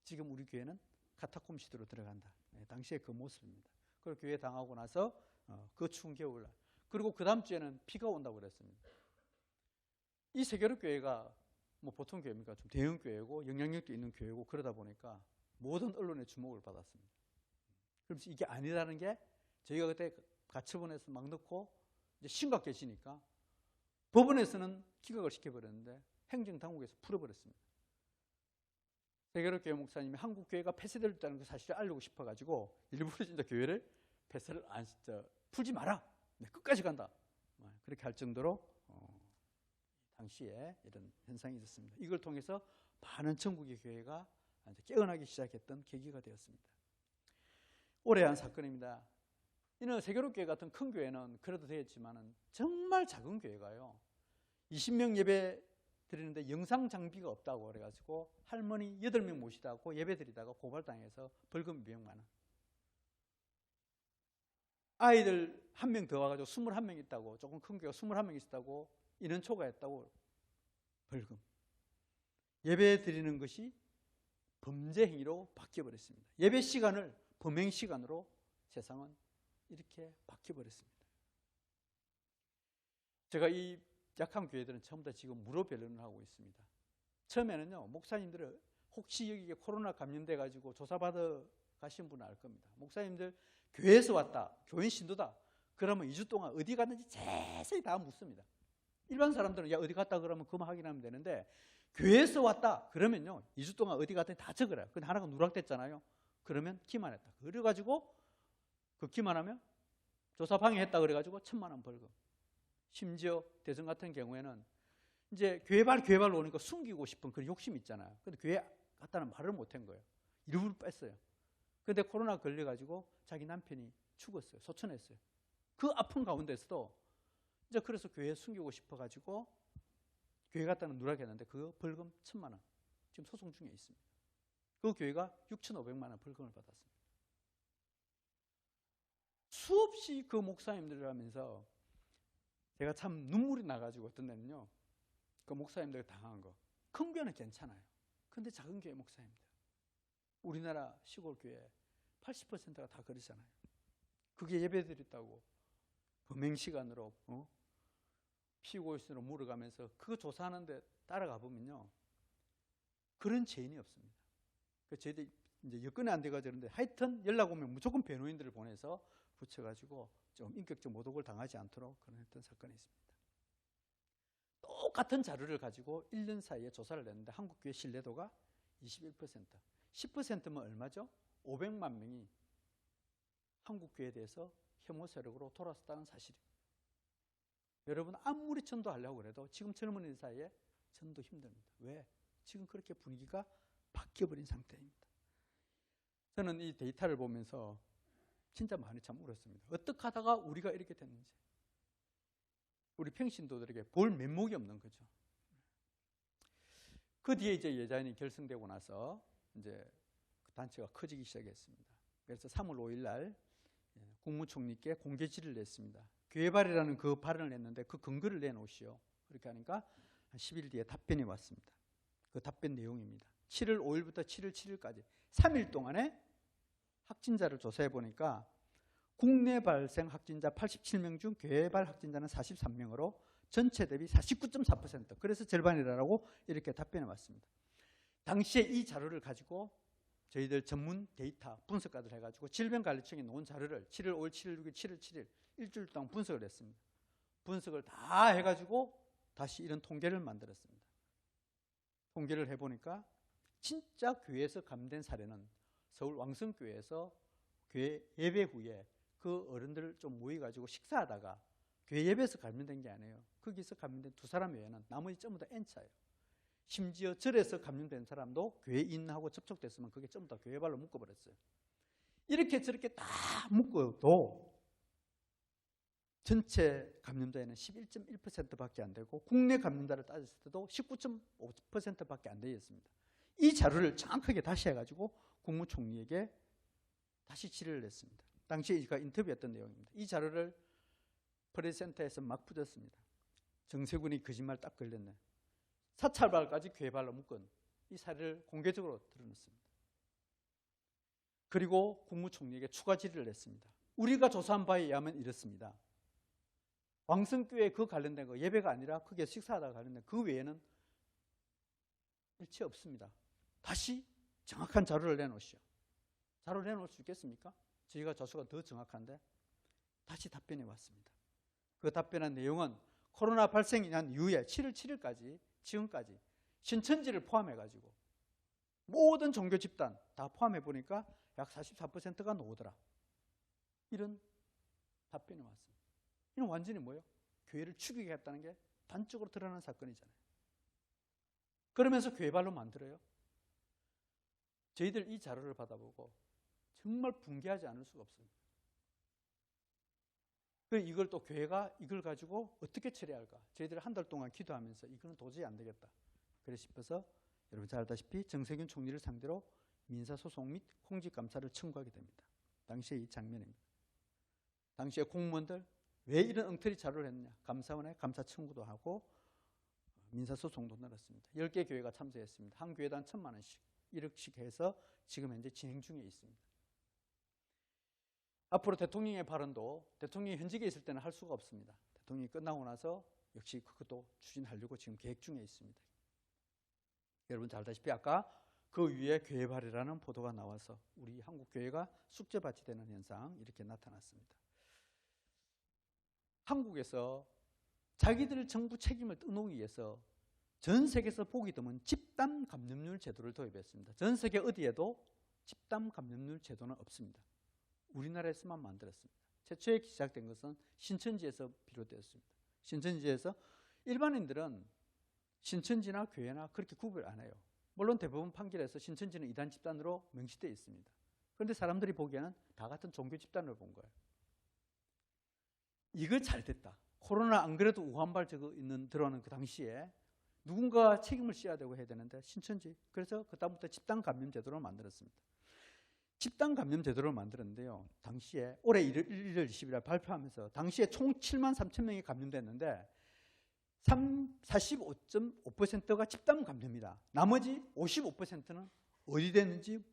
지금 우리 교회는 카타콤 시대로 들어간다. 네, 당시에 그 모습입니다. 그리고 교회 당하고 나서 그 추운 겨울날, 그리고 그 다음 주에는 비가 온다고 그랬습니다. 이 세계로교회가 뭐 보통 교회입니까? 좀 대형 교회고 영향력도 있는 교회고 그러다 보니까 모든 언론의 주목을 받았습니다. 그러면서 이게 아니라는 게 저희가 그때 가처분에서 막 넣고 이제 심각해지니까 법원에서는 기각을 시켜버렸는데 행정당국에서 풀어버렸습니다. 세계로교회 목사님이 한국교회가 폐쇄됐다는 그 사실을 알리고 싶어가지고 일부러 진짜 교회를 폐쇄를 풀지 마라. 네, 끝까지 간다. 그렇게 할 정도로 당시에 이런 현상이 있었습니다. 이걸 통해서 많은 전국의 교회가 깨어나기 시작했던 계기가 되었습니다. 올해 한 사건입니다. 이는 세계로교회 같은 큰 교회는 그래도 되겠지만 정말 작은 교회가요, 20명 예배 드리는데 영상 장비가 없다고 그래가지고 할머니 8명 모시다고 예배 드리다가 고발당해서 벌금 200만 원. 아이들 1명 더 와가지고 21명 있다고, 조금 큰 교회가 21명 있었다고 인원 초과했다고 벌금. 예배 드리는 것이 범죄 행위로 바뀌어버렸습니다. 예배 시간을 범행 시간으로 세상은 이렇게 바뀌어버렸습니다. 제가 이 약한 교회들은 전부 다 지금 무료 변론을 하고 있습니다. 처음에는요, 목사님들은 혹시 여기에 코로나 감염돼 가지고 조사받아 가신 분은 알 겁니다. 목사님들 교회에서 왔다, 교인 신도다, 그러면 2주 동안 어디 갔는지 자세히 다 묻습니다. 일반 사람들은 야 어디 갔다 그러면 그만 확인하면 되는데, 교회에서 왔다 그러면요 2주 동안 어디 갔더니 다 적으래요. 근데 하나가 누락됐잖아요. 그러면 기만했다. 그래가지고 그 기만하면 조사 방해했다 그래가지고 1,000만 원 벌금. 심지어 대전 같은 경우에는 이제 교회발 오니까 숨기고 싶은 그런 욕심이 있잖아요. 근데 교회 갔다는 말을 못한 거예요. 일부러 뺐어요. 근데 코로나 걸려가지고 자기 남편이 죽었어요. 소천했어요. 그 아픈 가운데서도 이제 그래서 교회에 숨기고 싶어가지고 교회 갔다는 누락했는데 그 벌금 1,000만 원. 지금 소송 중에 있습니다. 그 교회가 6,500만 원 벌금을 받았습니다. 수없이 그 목사님들을 하면서 제가 참 눈물이 나가지고 어떤 데는요, 그 목사님들 당한 거. 큰 교회는 괜찮아요. 근데 작은 교회 목사님들. 우리나라 시골 교회 80%가 다 그러잖아요. 그게 예배 드렸다고 범행 시간으로 피고인으로 물어가면서 그거 조사하는데 따라가 보면요, 그런 죄인이 없습니다. 그 저희들 이제 여건이 안 돼가지고 그런데 하여튼 연락 오면 무조건 변호인들을 보내서 붙여가지고 좀 인격적 모독을 당하지 않도록 그런 했던 사건이 있습니다. 똑같은 자료를 가지고 1년 사이에 조사를 했는데 한국 교회 신뢰도가 21%. 10%면 얼마죠? 500만 명이 한국 교회에 대해서 혐오 세력으로 돌아섰다는 사실입니다. 여러분 아무리 전도하려고 해도 지금 젊은이들 사이에 전도 힘듭니다. 왜? 지금 그렇게 분위기가 바뀌어버린 상태입니다. 저는 이 데이터를 보면서 진짜 많이 참 울었습니다. 어떻게 하다가 우리가 이렇게 됐는지. 우리 평신도들에게 볼 면목이 없는 거죠. 그 뒤에 이제 예자연이 결성되고 나서 이제 그 단체가 커지기 시작했습니다. 그래서 3월 5일 날 국무총리께 공개 질의를 냈습니다. 교회발이라는 그 발언을 냈는데 그 근거를 내놓으시오. 그렇게 하니까 한 10일 뒤에 답변이 왔습니다. 그 답변 내용입니다. 7월 5일부터 7월 7일까지 3일 동안에 확진자를 조사해 보니까 국내 발생 확진자 87명 중 교회발 확진자는 43명으로 전체 대비 49.4%. 그래서 절반이라고 이렇게 답변해 왔습니다. 당시에 이 자료를 가지고 저희들 전문 데이터 분석가들 해가지고 질병관리청에 놓은 자료를 7월 5일, 7월 6일, 7월 7일 일주일 동안 분석을 했습니다. 분석을 다 해가지고 다시 이런 통계를 만들었습니다. 통계를 해보니까 진짜 교회에서 감염된 사례는 서울 왕성교회에서 교회 예배 후에 그 어른들 좀 모여가지고 식사하다가 교회 예배에서 감염된 게 아니에요. 거기서 감염된 2사람 외에는 나머지 전부 다 N차예요. 심지어 절에서 감염된 사람도 교회인하고 접촉됐으면 그게 전부 다 교회발로 묶어버렸어요. 이렇게 저렇게 다 묶어도 전체 감염자에는 11.1%밖에 안 되고 국내 감염자를 따졌을 때도 19.5%밖에 안 되어 있습니다. 이 자료를 정확하게 다시 해가지고 국무총리에게 다시 질의를 했습니다. 당시에 제가 인터뷰했던 내용입니다. 이 자료를 프레스센터에서 막 붙였습니다. 정세군이 거짓말 딱 걸렸네. 사찰발까지 교회발로 묶은 이 사례를 공개적으로 드러냈습니다. 그리고 국무총리에게 추가 질의를 했습니다. 우리가 조사한 바에 의하면 이렇습니다. 왕성교회 그 관련된 거 예배가 아니라 그게 식사하다가 관련된 그 외에는 일체 없습니다. 다시 정확한 자료를 내놓으시오. 자료를 내놓을 수 있겠습니까? 저희가 자수가 더 정확한데 다시 답변이 왔습니다. 그 답변한 내용은 코로나 발생이 난 이후에 7월 7일까지 지금까지 신천지를 포함해가지고 모든 종교 집단 다 포함해 보니까 약 44%가 노더라. 이런 답변이 왔습니다. 이건 완전히 뭐예요? 교회를 죽이겠다는 게 단적으로 드러난 사건이잖아요. 그러면서 교회발로 만들어요. 저희들 이 자료를 받아보고 정말 붕괴하지 않을 수가 없습니다. 이걸 또 교회가 이걸 가지고 어떻게 처리할까? 저희들이 한 달 동안 기도하면서 이거는 도저히 안 되겠다. 그래 싶어서 여러분 잘 알다시피 정세균 총리를 상대로 민사소송 및 공직감사를 청구하게 됩니다. 당시에 이 장면입니다. 당시에 공무원들 왜 이런 엉터리 자료를 했느냐. 감사원에 감사 청구도 하고 민사소송도 늘었습니다. 10개 교회가 참석했습니다. 한 교회당 1,000만 원씩 1억씩 해서 지금 현재 진행 중에 있습니다. 앞으로 대통령의 발언도 대통령이 현직에 있을 때는 할 수가 없습니다. 대통령이 끝나고 나서 역시 그것도 추진하려고 지금 계획 중에 있습니다. 여러분 잘 알다시피 아까 그 위에 교회발이라는 보도가 나와서 우리 한국 교회가 숙제받이 되는 현상 이렇게 나타났습니다. 한국에서 자기들 정부 책임을 떠놓기 위해서 전 세계에서 보기 드문 집단 감염률 제도를 도입했습니다. 전 세계 어디에도 집단 감염률 제도는 없습니다. 우리나라에서만 만들었습니다. 최초에 시작된 것은 신천지에서 비롯되었습니다. 신천지에서 일반인들은 신천지나 교회나 그렇게 구별 안 해요. 물론 대부분 판결에서 신천지는 이단 집단으로 명시되어 있습니다. 그런데 사람들이 보기에는 다 같은 종교 집단을 본 거예요. 이거 잘 됐다. 코로나 안 그래도 우한발 들어오는 그 당시에 누군가 책임을 져야 되고 해야 되는데 신천지. 그래서 그다음부터 집단 감염 제도를 만들었습니다. 집단 감염 제도를 만들었는데요. 당시에 올해 1월 20일 발표하면서 당시에 총 7만 3천 명이 감염됐는데 45.5%가 집단 감염이다. 나머지 55%는 어디 됐는지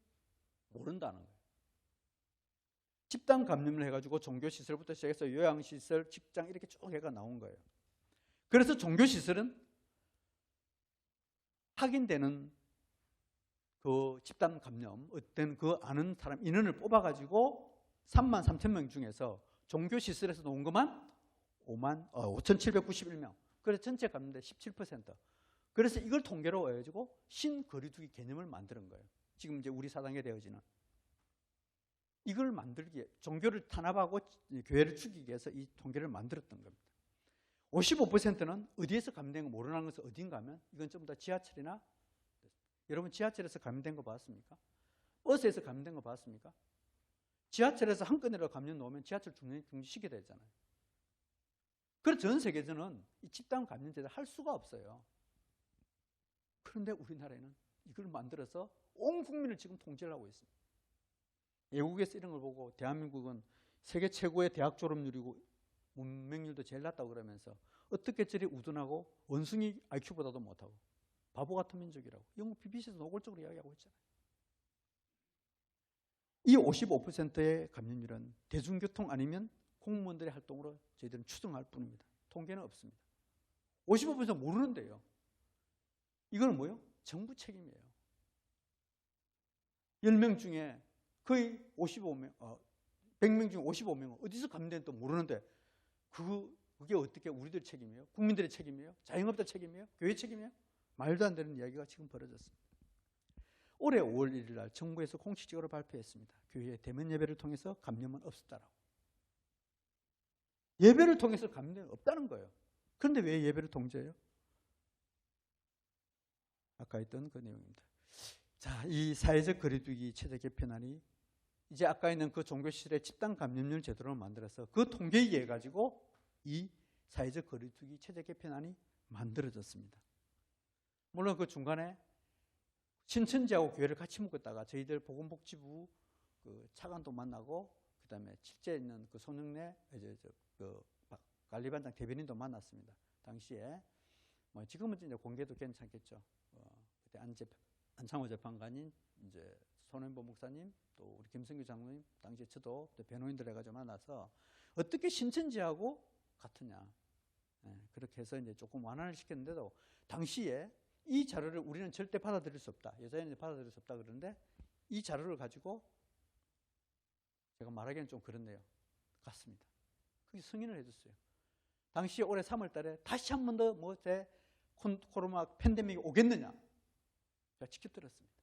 모른다는 거예요. 집단 감염을 해가지고 종교시설부터 시작해서 요양시설, 직장 이렇게 쭉 해가 나온 거예요. 그래서 종교시설은 확인되는 그 집단 감염, 어떤 그 아는 사람 인원을 뽑아가지고 3만 3천 명 중에서 종교시설에서 나온 것만 5,791명. 그래서 전체 감염대 17%. 그래서 이걸 통계로 해가지고 신거리두기 개념을 만드는 거예요. 지금 이제 우리 사당에 되어지는. 이걸 만들기에 종교를 탄압하고 교회를 죽이기 위해서 이 통계를 만들었던 겁니다. 55%는 어디에서 감염된 거 모르는 것은 어딘가 하면 이건 전부 다 지하철이나 여러분 지하철에서 감염된 거 봤습니까? 버스에서 감염된 거 봤습니까? 지하철에서 한 건이라도 감염 나오면 지하철 중지시켜야 되잖아요. 그래서 전 세계에서는 이 집단 감염제를 할 수가 없어요. 그런데 우리나라에는 이걸 만들어서 온 국민을 지금 통제를 하고 있습니다. 외국에서 이런 걸 보고 대한민국은 세계 최고의 대학 졸업률이고 문맹률도 제일 낮다고 그러면서 어떻게 저리 우둔하고 원숭이 IQ보다도 못하고 바보 같은 민족이라고 영국 BBC에서 노골적으로 이야기하고 있잖아요. 이 55%의 감염률은 대중교통 아니면 공무원들의 활동으로 저희들은 추정할 뿐입니다. 통계는 없습니다. 55% 모르는데요. 이건 뭐예요? 정부 책임이에요. 10명 중에 거의 55명, 100명 중에 55명은 어디서 감염된지 또 모르는데 그게 어떻게 우리들 책임이에요? 국민들의 책임이에요? 자영업자 책임이에요? 교회 책임이에요? 말도 안 되는 이야기가 지금 벌어졌습니다. 올해 5월 1일 날 정부에서 공식적으로 발표했습니다. 교회 대면 예배를 통해서 감염은 없었다라고. 예배를 통해서 감염은 없다는 거예요. 그런데 왜 예배를 통제해요? 아까 했던 그 내용입니다. 자, 이 사회적 거리두기 체제 개편안이 이제 아까 있는 그 종교시설의 집단 감염률 제도를 만들어서 그 통계에 의해 가지고 이 사회적 거리두기 체제 개편안이 만들어졌습니다. 물론 그 중간에 신천지하고 교회를 같이 묶었다가 저희들 보건복지부 그 차관도 만나고 그다음에 실제 있는 그 손흥래 그 관리반장 대변인도 만났습니다. 당시에 뭐 지금은 이제 공개도 괜찮겠죠. 그때 안창호 재판관인 이제 손현보 목사님 또 우리 김성규 장로님 당시에 저도 변호인들 해가지고 만나서 어떻게 신천지하고 같으냐. 그렇게 해서 이제 조금 완화를 시켰는데도 당시에 이 자료를 우리는 절대 받아들일 수 없다. 여자인이 받아들일 수 없다 그러는데 이 자료를 가지고 제가 말하기는 좀 그렇네요. 같습니다. 그게 승인을 해줬어요. 당시 올해 3월 달에 다시 한 번 더 코로나 팬데믹이 오겠느냐. 제가 직접 들었습니다.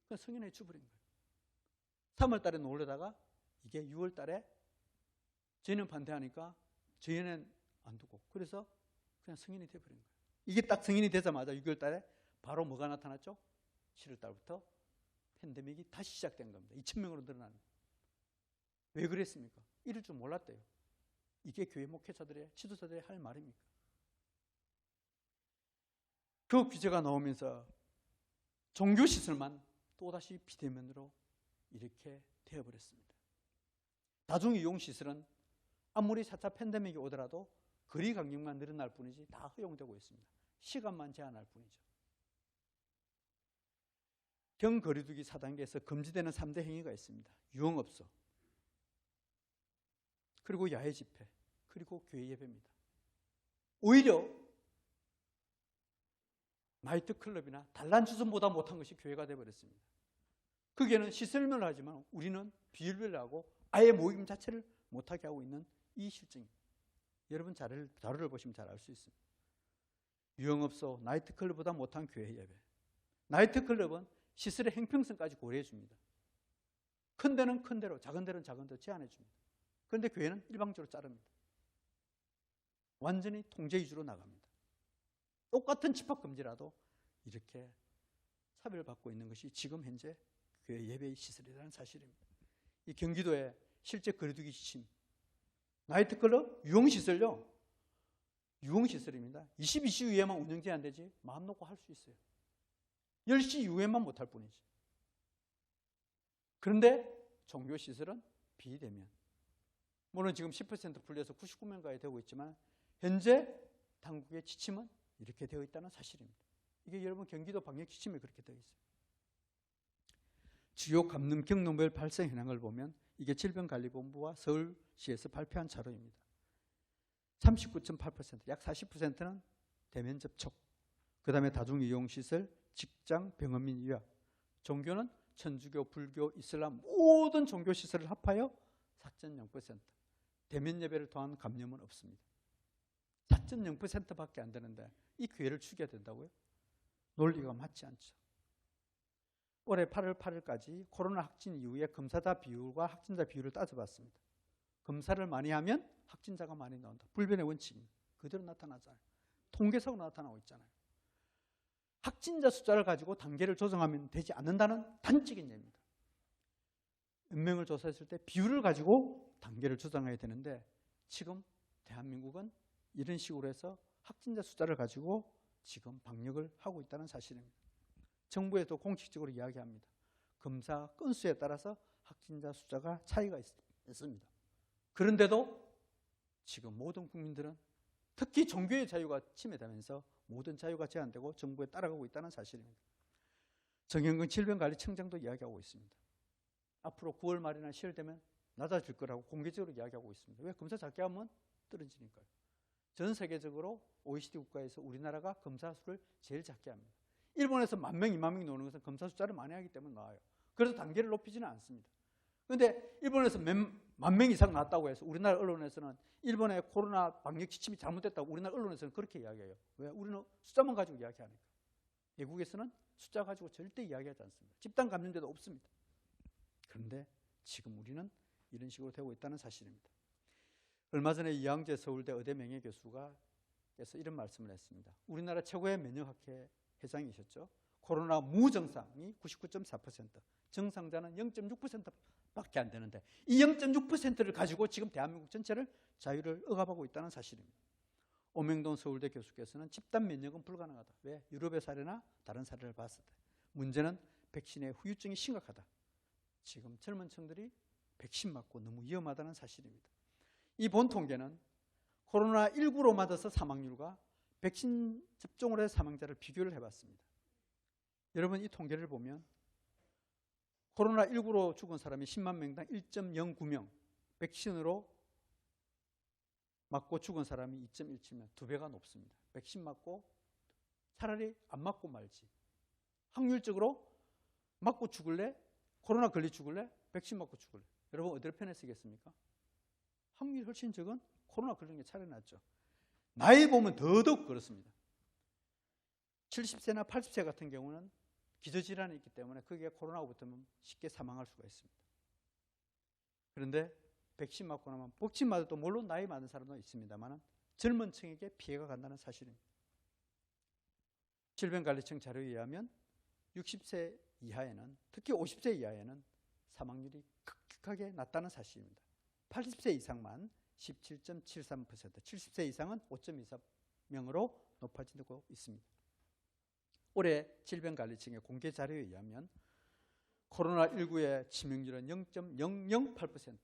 그냥 승인해 주버린 거예요. 3월 달에 놓으려다가 이게 6월 달에 저희는 반대하니까 저희는 안 두고 그래서 그냥 승인이 돼버린 거예요. 이게 딱 승인이 되자마자 6월 달에 바로 뭐가 나타났죠? 7월 달부터 팬데믹이 다시 시작된 겁니다. 2,000명으로 늘어나는 거예요. 왜 그랬습니까? 이럴 줄 몰랐대요. 이게 교회 목회자들의 지도자들의 할 말입니까? 그 규제가 나오면서 종교시설만 또다시 비대면으로 이렇게 되어버렸습니다. 다중이용시설은 아무리 4차 팬데믹이 오더라도 거리 간격만 늘어날 뿐이지 다 허용되고 있습니다. 시간만 제한할 뿐이죠. 경거리두기 4단계에서 금지되는 3대 행위가 있습니다. 유흥업소, 그리고 야외 집회, 그리고 교회 예배입니다. 오히려 나이트클럽이나 단란주점보다 못한 것이 교회가 되어버렸습니다. 거기에는 시설을 하지만 우리는 비율별로 하고 아예 모임 자체를 못하게 하고 있는 이 실정입니다. 여러분 자료를 보시면 잘 알 수 있습니다. 유흥업소, 나이트클럽보다 못한 교회 예배. 나이트클럽은 시설의 형평성까지 고려해 줍니다. 큰 데는 큰 대로, 작은 데는 작은 대로 제한해 줍니다. 그런데 교회는 일방적으로 자릅니다. 완전히 통제 위주로 나갑니다. 똑같은 집합금지라도 이렇게 차별받고 있는 것이 지금 현재 교회 예배의 시설이라는 사실입니다. 이 경기도의 실제 거리두기 지침, 나이트클럽 유흥시설요, 유흥시설입니다. 22시 이후에만 운영돼야 안 되지 마음 놓고 할 수 있어요. 10시 이후에만 못할 뿐이지. 그런데 종교시설은 비대면. 물론 지금 10% 풀려서 99명까지 되고 있지만 현재 당국의 지침은 이렇게 되어 있다는 사실입니다. 이게 여러분 경기도 방역 지침에 그렇게 되어 있어요. 주요 감염 경로별 발생 현황을 보면 이게 질병관리본부와 서울시에서 발표한 자료입니다. 39.8%, 약 40%는 대면 접촉, 그 다음에 다중이용시설, 직장, 병원 및 유학, 종교는 천주교, 불교, 이슬람 모든 종교시설을 합하여 4.0%, 대면 예배를 통한 감염은 없습니다. 4.0%밖에 안 되는데 이 교회를 죽여야 된다고요? 논리가 맞지 않죠. 올해 8월 8일까지 코로나 확진 이후에 검사자 비율과 확진자 비율을 따져봤습니다. 검사를 많이 하면 확진자가 많이 나온다. 불변의 원칙입니다. 그대로 나타나잖아요. 통계상으로 나타나고 있잖아요. 확진자 숫자를 가지고 단계를 조정하면 되지 않는다는 단적인 예입니다. 몇 명을 조사했을 때 비율을 가지고 단계를 조정해야 되는데 지금 대한민국은 이런 식으로 해서 확진자 숫자를 가지고 지금 방역을 하고 있다는 사실입니다. 정부에도 공식적으로 이야기합니다. 검사 건수에 따라서 확진자 숫자가 차이가 있습니다. 그런데도 지금 모든 국민들은 특히 종교의 자유가 침해되면서 모든 자유가 제한되고 정부에 따라가고 있다는 사실입니다. 정영근 질병관리청장도 이야기하고 있습니다. 앞으로 9월 말이나 10월 되면 낮아질 거라고 공개적으로 이야기하고 있습니다. 왜? 검사 작게 하면 떨어지니까요. 전 세계적으로 OECD 국가에서 우리나라가 검사 수를 제일 작게 합니다. 일본에서 10,000명, 20,000명 나오는 것은 검사 숫자를 많이 하기 때문에 나와요. 그래서 단계를 높이지는 않습니다. 그런데 일본에서 10,000명 이상 나왔다고 해서 우리나라 언론에서는 일본의 코로나 방역 지침이 잘못됐다고 우리나라 언론에서는 그렇게 이야기해요. 왜? 우리는 숫자만 가지고 이야기하니까. 외국에서는 숫자 가지고 절대 이야기하지 않습니다. 집단 감염자도 없습니다. 그런데 지금 우리는 이런 식으로 되고 있다는 사실입니다. 얼마 전에 이항재 서울대 의대 명예교수가 이런 말씀을 했습니다. 우리나라 최고의 면역학회 회장이셨죠. 코로나 무증상이 99.4%, 정상자는 0.6%밖에 안 되는데 이 0.6%를 가지고 지금 대한민국 전체를 자유를 억압하고 있다는 사실입니다. 오명돈 서울대 교수께서는 집단 면역은 불가능하다. 왜? 유럽의 사례나 다른 사례를 봤을 때 문제는 백신의 후유증이 심각하다. 지금 젊은 층들이 백신 맞고 너무 위험하다는 사실입니다. 이 본 통계는 코로나19로 맞아서 사망률과 백신 접종으로 해서 사망자를 비교를 해봤습니다. 여러분 이 통계를 보면 코로나19로 죽은 사람이 10만 명당 1.09명, 백신으로 맞고 죽은 사람이 2.17명, 2배가 높습니다. 백신 맞고 차라리 안 맞고 말지. 확률적으로 맞고 죽을래? 코로나 걸리 죽을래? 백신 맞고 죽을래? 여러분 어디를 편에 쓰겠습니까? 확률이 훨씬 적은 코로나 걸리는 게 차라리 낫죠. 나이 보면 더더욱 그렇습니다. 70세나 80세 같은 경우는 기저질환이 있기 때문에 거기에 코로나가 붙으면 쉽게 사망할 수가 있습니다. 그런데 백신 맞고 나면 백신 맞아도 물론 나이 많은 사람도 있습니다만 젊은 층에게 피해가 간다는 사실입니다. 질병관리청 자료에 의하면 60세 이하에는, 특히 50세 이하에는 사망률이 급격하게 낮다는 사실입니다. 80세 이상만 17.73%, 70세 이상은 5.24명으로 높아지고 있습니다. 올해 질병관리청의 공개 자료에 의하면 코로나19의 치명률은 0.008%,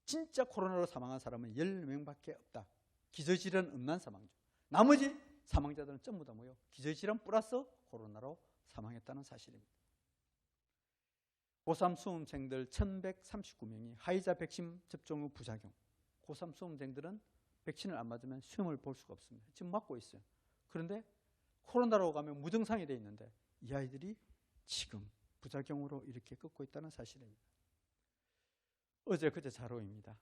진짜 코로나로 사망한 사람은 10명밖에 없다. 기저질환 없는 사망자. 나머지 사망자들은 전부 다 뭐예요? 기저질환 플러스 코로나로 사망했다는 사실입니다. 고3 수험생들 1139명이 화이자 백신 접종 후 부작용. 고3 수험생들은 백신을 안 맞으면 시험을 볼 수가 없습니다. 지금 맞고 있어요. 그런데 코로나로 가면 무증상이 되어 있는데 이 아이들이 지금 부작용으로 이렇게 꺾고 있다는 사실입니다. 어제 그제 자료입니다.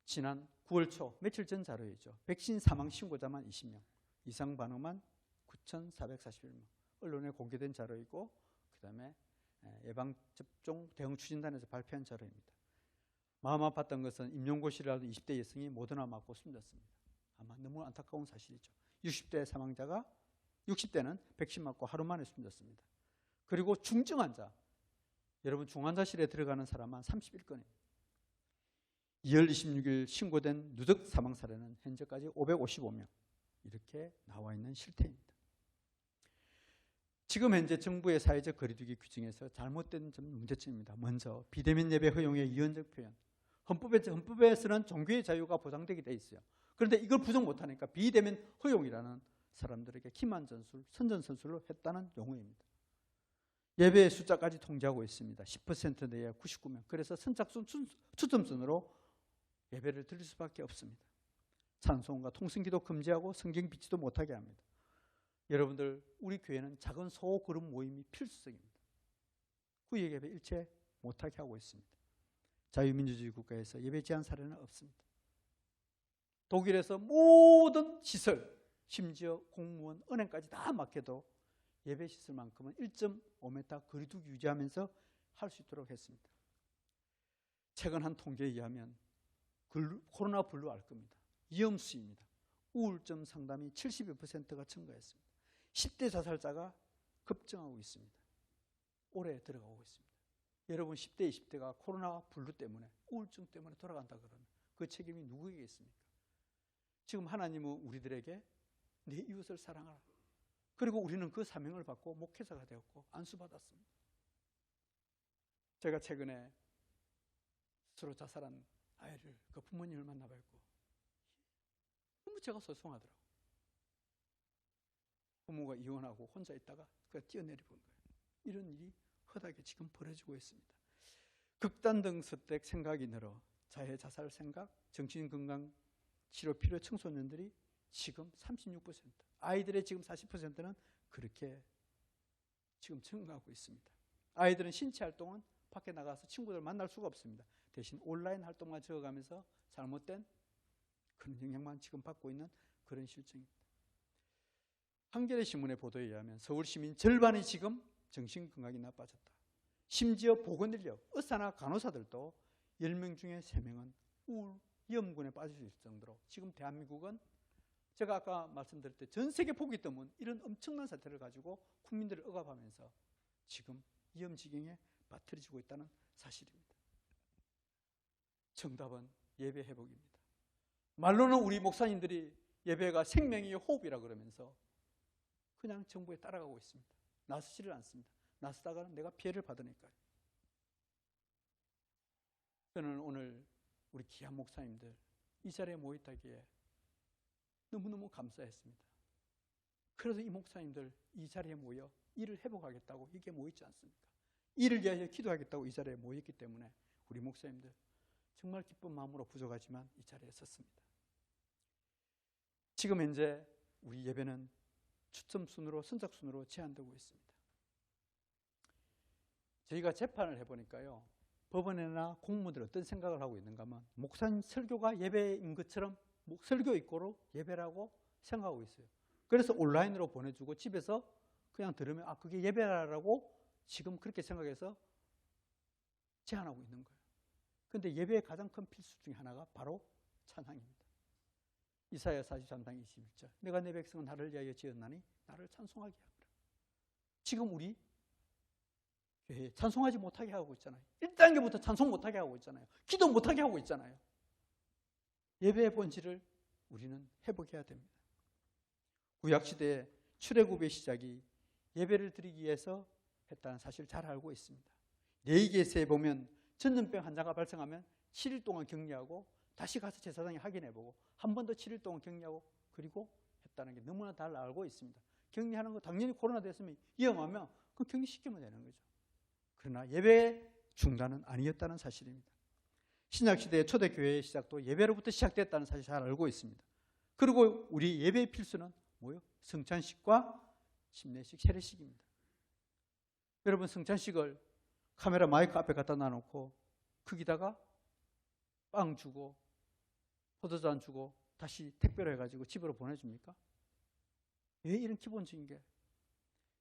지난 9월 초 며칠 전 자료이죠. 백신 사망 신고자만 20명, 이상 반응만 9,441명. 언론에 공개된 자료이고 그다음에 예방접종 대응 추진단에서 발표한 자료입니다. 마음 아팠던 것은 임용고시라도 20대 여성이 모더나 맞고 숨졌습니다. 아마 너무 안타까운 사실이죠. 60대 사망자가 60대는 백신 맞고 하루 만에 숨졌습니다. 그리고 중증 환자, 여러분 중환자실에 들어가는 사람만 31건입니다. 2월 26일 신고된 누적 사망 사례는 현재까지 555명 이렇게 나와 있는 실태입니다. 지금 현재 정부의 사회적 거리두기 규정에서 잘못된 점 문제점입니다. 먼저 비대면 예배 허용의 이원적 표현. 헌법에서는 종교의 자유가 보장되게 돼 있어요. 그런데 이걸 부정 못하니까 비대면 허용이라는 사람들에게 기만 전술, 선전선술로 했다는 용어입니다. 예배의 숫자까지 통제하고 있습니다. 10% 내에 99명. 그래서 선착순 추첨순으로 예배를 드릴 수밖에 없습니다. 찬송과 통성기도 금지하고 성경 비치도 못하게 합니다. 여러분들, 우리 교회는 작은 소그룹 모임이 필수적입니다. 구역 예배 일체 못하게 하고 있습니다. 자유민주주의 국가에서 예배 제한 사례는 없습니다. 독일에서 모든 시설, 심지어 공무원, 은행까지 다 막혀도 예배 시설만큼은 1.5m 거리두기 유지하면서 할 수 있도록 했습니다. 최근 한 통계에 의하면 코로나 블루 알 겁니다. 위험수입니다. 우울증 상담이 72%가 증가했습니다. 10대 자살자가 급증하고 있습니다. 올해 들어가고 있습니다. 여러분 10대, 20대가 코로나 블루 때문에 우울증 때문에 돌아간다 그러면 그 책임이 누구에게 있습니까? 지금 하나님은 우리들에게 내 이웃을 사랑하라. 그리고 우리는 그 사명을 받고 목회자가 되었고 안수받았습니다. 제가 최근에 스스로 자살한 아이를 그 부모님을 만나뵙고 너무 제가 소송하더라고요. 부모가 이혼하고 혼자 있다가 그가 뛰어내려 본 거예요. 이런 일이 허다하게 지금 벌어지고 있습니다. 극단적 선택 생각이 늘어 자해 자살 생각, 정신건강 치료 필요 청소년들이 지금 36%, 아이들의 지금 40%는 그렇게 지금 증가하고 있습니다. 아이들은 신체 활동은 밖에 나가서 친구들 만날 수가 없습니다. 대신 온라인 활동만 적어가면서 잘못된 그런 영향만 지금 받고 있는 그런 실정입니다. 한겨레 신문의 보도에 의하면 서울 시민 절반이 지금 정신건강이 나빠졌다. 심지어 보건인력, 의사나 간호사들도 10명 중에 3명은 우울, 위험군에 빠질 수 있을 정도로 지금 대한민국은 제가 아까 말씀드릴 때 전 세계 보기 드문 이런 엄청난 사태를 가지고 국민들을 억압하면서 지금 위험지경에 빠뜨려지고 있다는 사실입니다. 정답은 예배 회복입니다. 말로는 우리 목사님들이 예배가 생명이 호흡이라 그러면서 그냥 정부에 따라가고 있습니다. 나서지를 않습니다. 나서다가는 내가 피해를 받으니까요. 저는 오늘 우리 귀한 목사님들 이 자리에 모였다기에 너무너무 감사했습니다. 그래서 이 목사님들 이 자리에 모여 일을 회복하겠다고 이게 모였지 않습니까? 이를 위하여 기도하겠다고 이 자리에 모였기 때문에 우리 목사님들 정말 기쁜 마음으로 부족하지만 이 자리에 섰습니다. 지금 현재 우리 예배는 추첨순으로 선착순으로 제한되고 있습니다. 저희가 재판을 해보니까요, 법원이나 공무원들이 어떤 생각을 하고 있는가 하면 목사님 설교가 예배인 것처럼 설교 입고로 예배라고 생각하고 있어요. 그래서 온라인으로 보내주고 집에서 그냥 들으면 그게 예배라고 지금 그렇게 생각해서 제한하고 있는 거예요. 그런데 예배의 가장 큰 필수 중에 하나가 바로 찬양입니다. 이사야 43장 21절. 내가 내 백성은 나를 위하여 지었나니 나를 찬송하게 하거라. 지금 우리 교회에 찬송하지 못하게 하고 있잖아요. 1단계부터 찬송 못하게 하고 있잖아요. 기도 못하게 하고 있잖아요. 예배의 본질을 우리는 회복해야 됩니다. 구약시대의 출애굽의 시작이 예배를 드리기 위해서 했다는 사실을 잘 알고 있습니다. 레위기에서 보면 전염병 환자가 발생하면 7일 동안 격리하고 다시 가서 제사장이 확인해보고 한 번 더 7일 동안 격리하고 그리고 했다는 게 너무나 잘 알고 있습니다. 격리하는 거 당연히 코로나 됐으면 위험하면 그 격리시키면 되는 거죠. 그러나 예배 중단은 아니었다는 사실입니다. 신약시대의 초대교회의 시작도 예배로부터 시작됐다는 사실 잘 알고 있습니다. 그리고 우리 예배의 필수는 뭐예요? 성찬식과 침례식, 세례식입니다. 여러분 성찬식을 카메라 마이크 앞에 갖다 놔놓고 거기다가 빵 주고 포도주안 주고 다시 택배로 해가지고 집으로 보내줍니까? 왜 이런 기본적인 게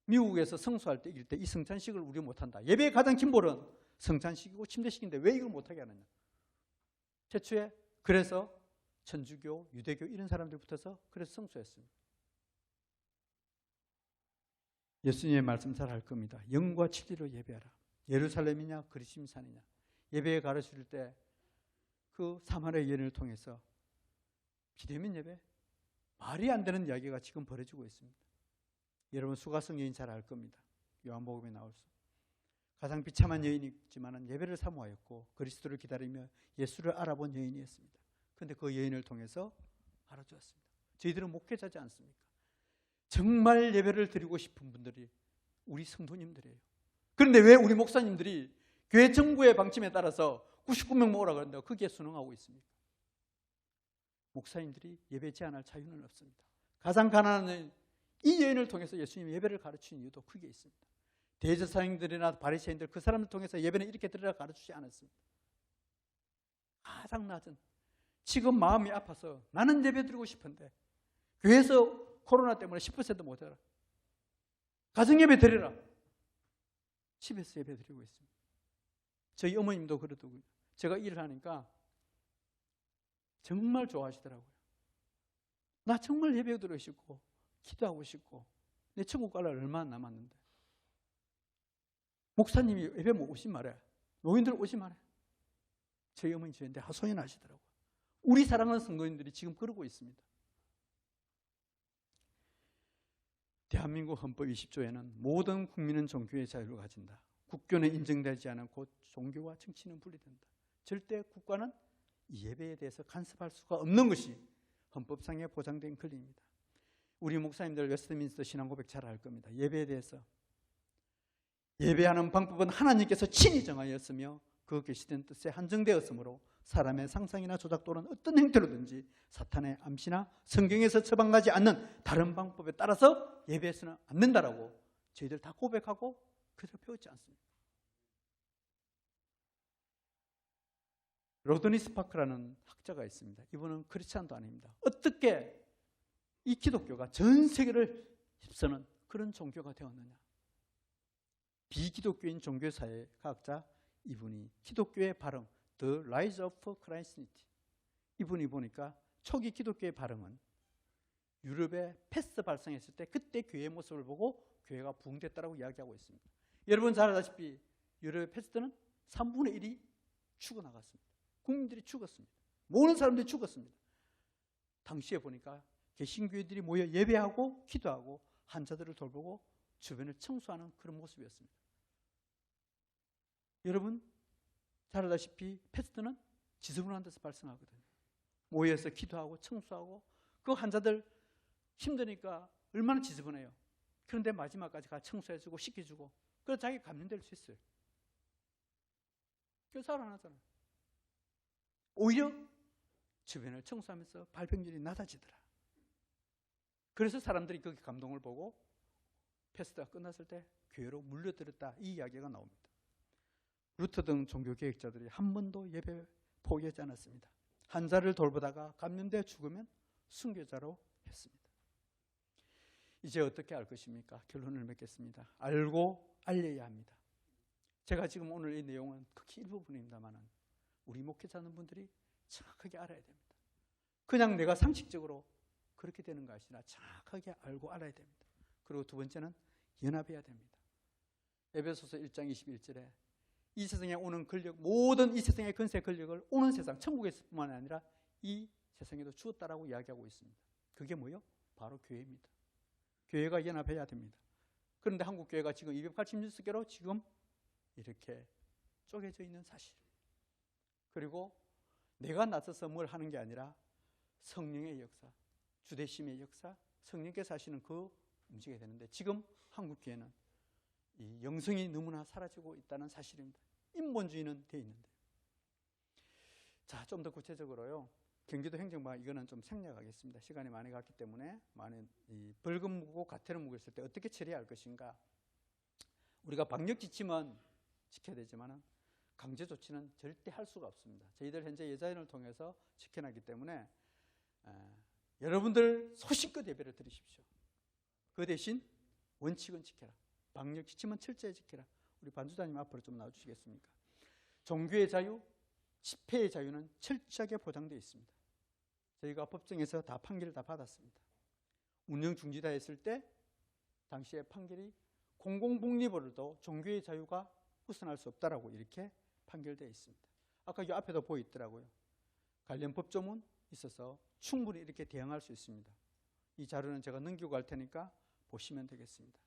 미국에서 성수할 때 이럴 때 이 성찬식을 우리 못한다. 예배의 가장 기본은 성찬식이고 침례식인데 왜 이걸 못하게 하느냐. 최초에 그래서 천주교, 유대교 이런 사람들이 붙어서 그래서 성수했습니다. 예수님의 말씀 잘 알 겁니다. 영과 진리로 예배하라. 예루살렘이냐 그리심산이냐. 예배에 가르칠 때 그 사마리아 여인을 통해서 비대면 예배 말이 안 되는 이야기가 지금 벌어지고 있습니다. 여러분 수가성 여인 잘 알 겁니다. 요한복음에 나올 수 가장 비참한 여인이지만 예배를 사모하였고 그리스도를 기다리며 예수를 알아본 여인이었습니다. 그런데 그 여인을 통해서 알아주었습니다. 저희들은 목회자지 않습니까? 정말 예배를 드리고 싶은 분들이 우리 성도님들이에요. 그런데 왜 우리 목사님들이 교회 정부의 방침에 따라서 99명 모으라 그런다고 거기에 순응하고 있습니까? 목사님들이 예배 제한할 자유는 없습니다. 가장 가난한 이 여인을 통해서 예수님이 예배를 가르치는 이유도 크게 있습니다. 대제사장들이나 바리새인들 그 사람을 통해서 예배는 이렇게 드리라 가르치지 않았습니다. 가장 낮은 지금 마음이 아파서 나는 예배 드리고 싶은데 교회에서 코로나 때문에 10% 못해라. 가정예배 드리라. 집에서 예배 드리고 있습니다. 저희 어머님도 그러더군요. 제가 일을 하니까 정말 좋아하시더라고요. 나 정말 예배 드리고 싶고 기도하고 싶고 내 천국 갈 날 얼마나 남았는데 목사님이 예배 못 오신 말에 노인들 오신 말에 저희 어머니 저한테 하소연 하시더라고요. 우리 사랑하는 성도님들이 지금 그러고 있습니다. 대한민국 헌법 20조에는 모든 국민은 종교의 자유를 가진다. 국교는 인정되지 않은 곧 종교와 정치는 분리된다. 절대 국가는 이 예배에 대해서 간섭할 수가 없는 것이 헌법상에 보장된 권리입니다. 우리 목사님들 웨스트민스터 신앙고백 잘 알 겁니다. 예배에 대해서 예배하는 방법은 하나님께서 친히 정하였으며 그 계시된 뜻에 한정되었으므로 사람의 상상이나 조작 또는 어떤 형태로든지 사탄의 암시나 성경에서 처방하지 않는 다른 방법에 따라서 예배해서는 안 된다라고 저희들 다 고백하고 그대로 배웠지 않습니까? 로드니 스파크라는 학자가 있습니다. 이분은 크리스찬도 아닙니다. 어떻게 이 기독교가 전 세계를 휩쓰는 그런 종교가 되었느냐. 비기독교인 종교사회 과학자 이분이 기독교의 발흥 The Rise of Christianity 이분이 보니까 초기 기독교의 발흥은 유럽에 패스트 발생했을 때 그때 교회의 모습을 보고 교회가 부흥됐다고 이야기하고 있습니다. 여러분 잘 아다시피 유럽의 패스트는 3분의 1이 죽어나갔습니다. 국민들이 죽었습니다. 모든 사람들이 죽었습니다. 당시에 보니까 개신교회들이 모여 예배하고 기도하고 환자들을 돌보고 주변을 청소하는 그런 모습이었습니다. 여러분 잘 알다시피 패스트는 지저분한 데서 발생하거든요. 모여서 기도하고 청소하고 그 환자들 힘드니까 얼마나 지저분해요. 그런데 마지막까지 가 청소해주고 씻겨주고 그래서 자기 감염될 수 있어요. 그래서 살아나잖아요. 오히려 주변을 청소하면서 발병률이 낮아지더라. 그래서 사람들이 그 감동을 보고 패스트가 끝났을 때 교회로 물려들었다 이 이야기가 나옵니다. 루터 등 종교 개혁자들이 한 번도 예배 포기하지 않았습니다. 환자를 돌보다가 감염돼 죽으면 순교자로 했습니다. 이제 어떻게 할 것입니까? 결론을 맺겠습니다. 알고 알려야 합니다. 제가 지금 오늘 이 내용은 극히 일부분입니다만 우리 목회자는 분들이 정확하게 알아야 됩니다. 그냥 내가 상식적으로 그렇게 되는 것이 아니라 정확하게 알고 알아야 됩니다. 그리고 두 번째는 연합해야 됩니다. 에베소서 1장 21절에 이 세상에 오는 권력, 모든 이 세상의 권세 권력을 오는 세상, 천국에서뿐만 아니라 이 세상에도 주었다라고 이야기하고 있습니다. 그게 뭐요? 바로 교회입니다. 교회가 연합해야 됩니다. 그런데 한국 교회가 지금 286개로 지금 이렇게 쪼개져 있는 사실입니다. 그리고 내가 나서서 뭘 하는 게 아니라 성령의 역사, 주대심의 역사, 성령께서 하시는 그 움직여야 되는데 지금 한국 교회는 이 영성이 너무나 사라지고 있다는 사실입니다. 인본주의는 돼 있는데. 자, 좀 더 구체적으로요. 경기도 행정부가 이거는 좀 생략하겠습니다. 시간이 많이 갔기 때문에 많은 이 벌금 묻고 과태료 묻었을 때 어떻게 처리할 것인가. 우리가 방역 지침은 지켜야 되지만 강제 조치는 절대 할 수가 없습니다. 저희들 현재 예자연을 통해서 지켜놨기 때문에 여러분들 소신껏 예배를 드리십시오. 그 대신 원칙은 지켜라. 방역 지침은 철저히 지켜라. 우리 반주자님 앞으로 좀 나와주시겠습니까? 종교의 자유, 집회의 자유는 철저하게 보장되어 있습니다. 저희가 법정에서 다 판결을 다 받았습니다. 운영 중지다 했을 때 당시에 판결이 공공복리법으로도 종교의 자유가 벗어날 수 없다라고 이렇게 판결되어 있습니다. 아까 이 앞에도 보이더라고요. 관련 법조문 있어서 충분히 이렇게 대응할 수 있습니다. 이 자료는 제가 넘기고 갈 테니까 보시면 되겠습니다.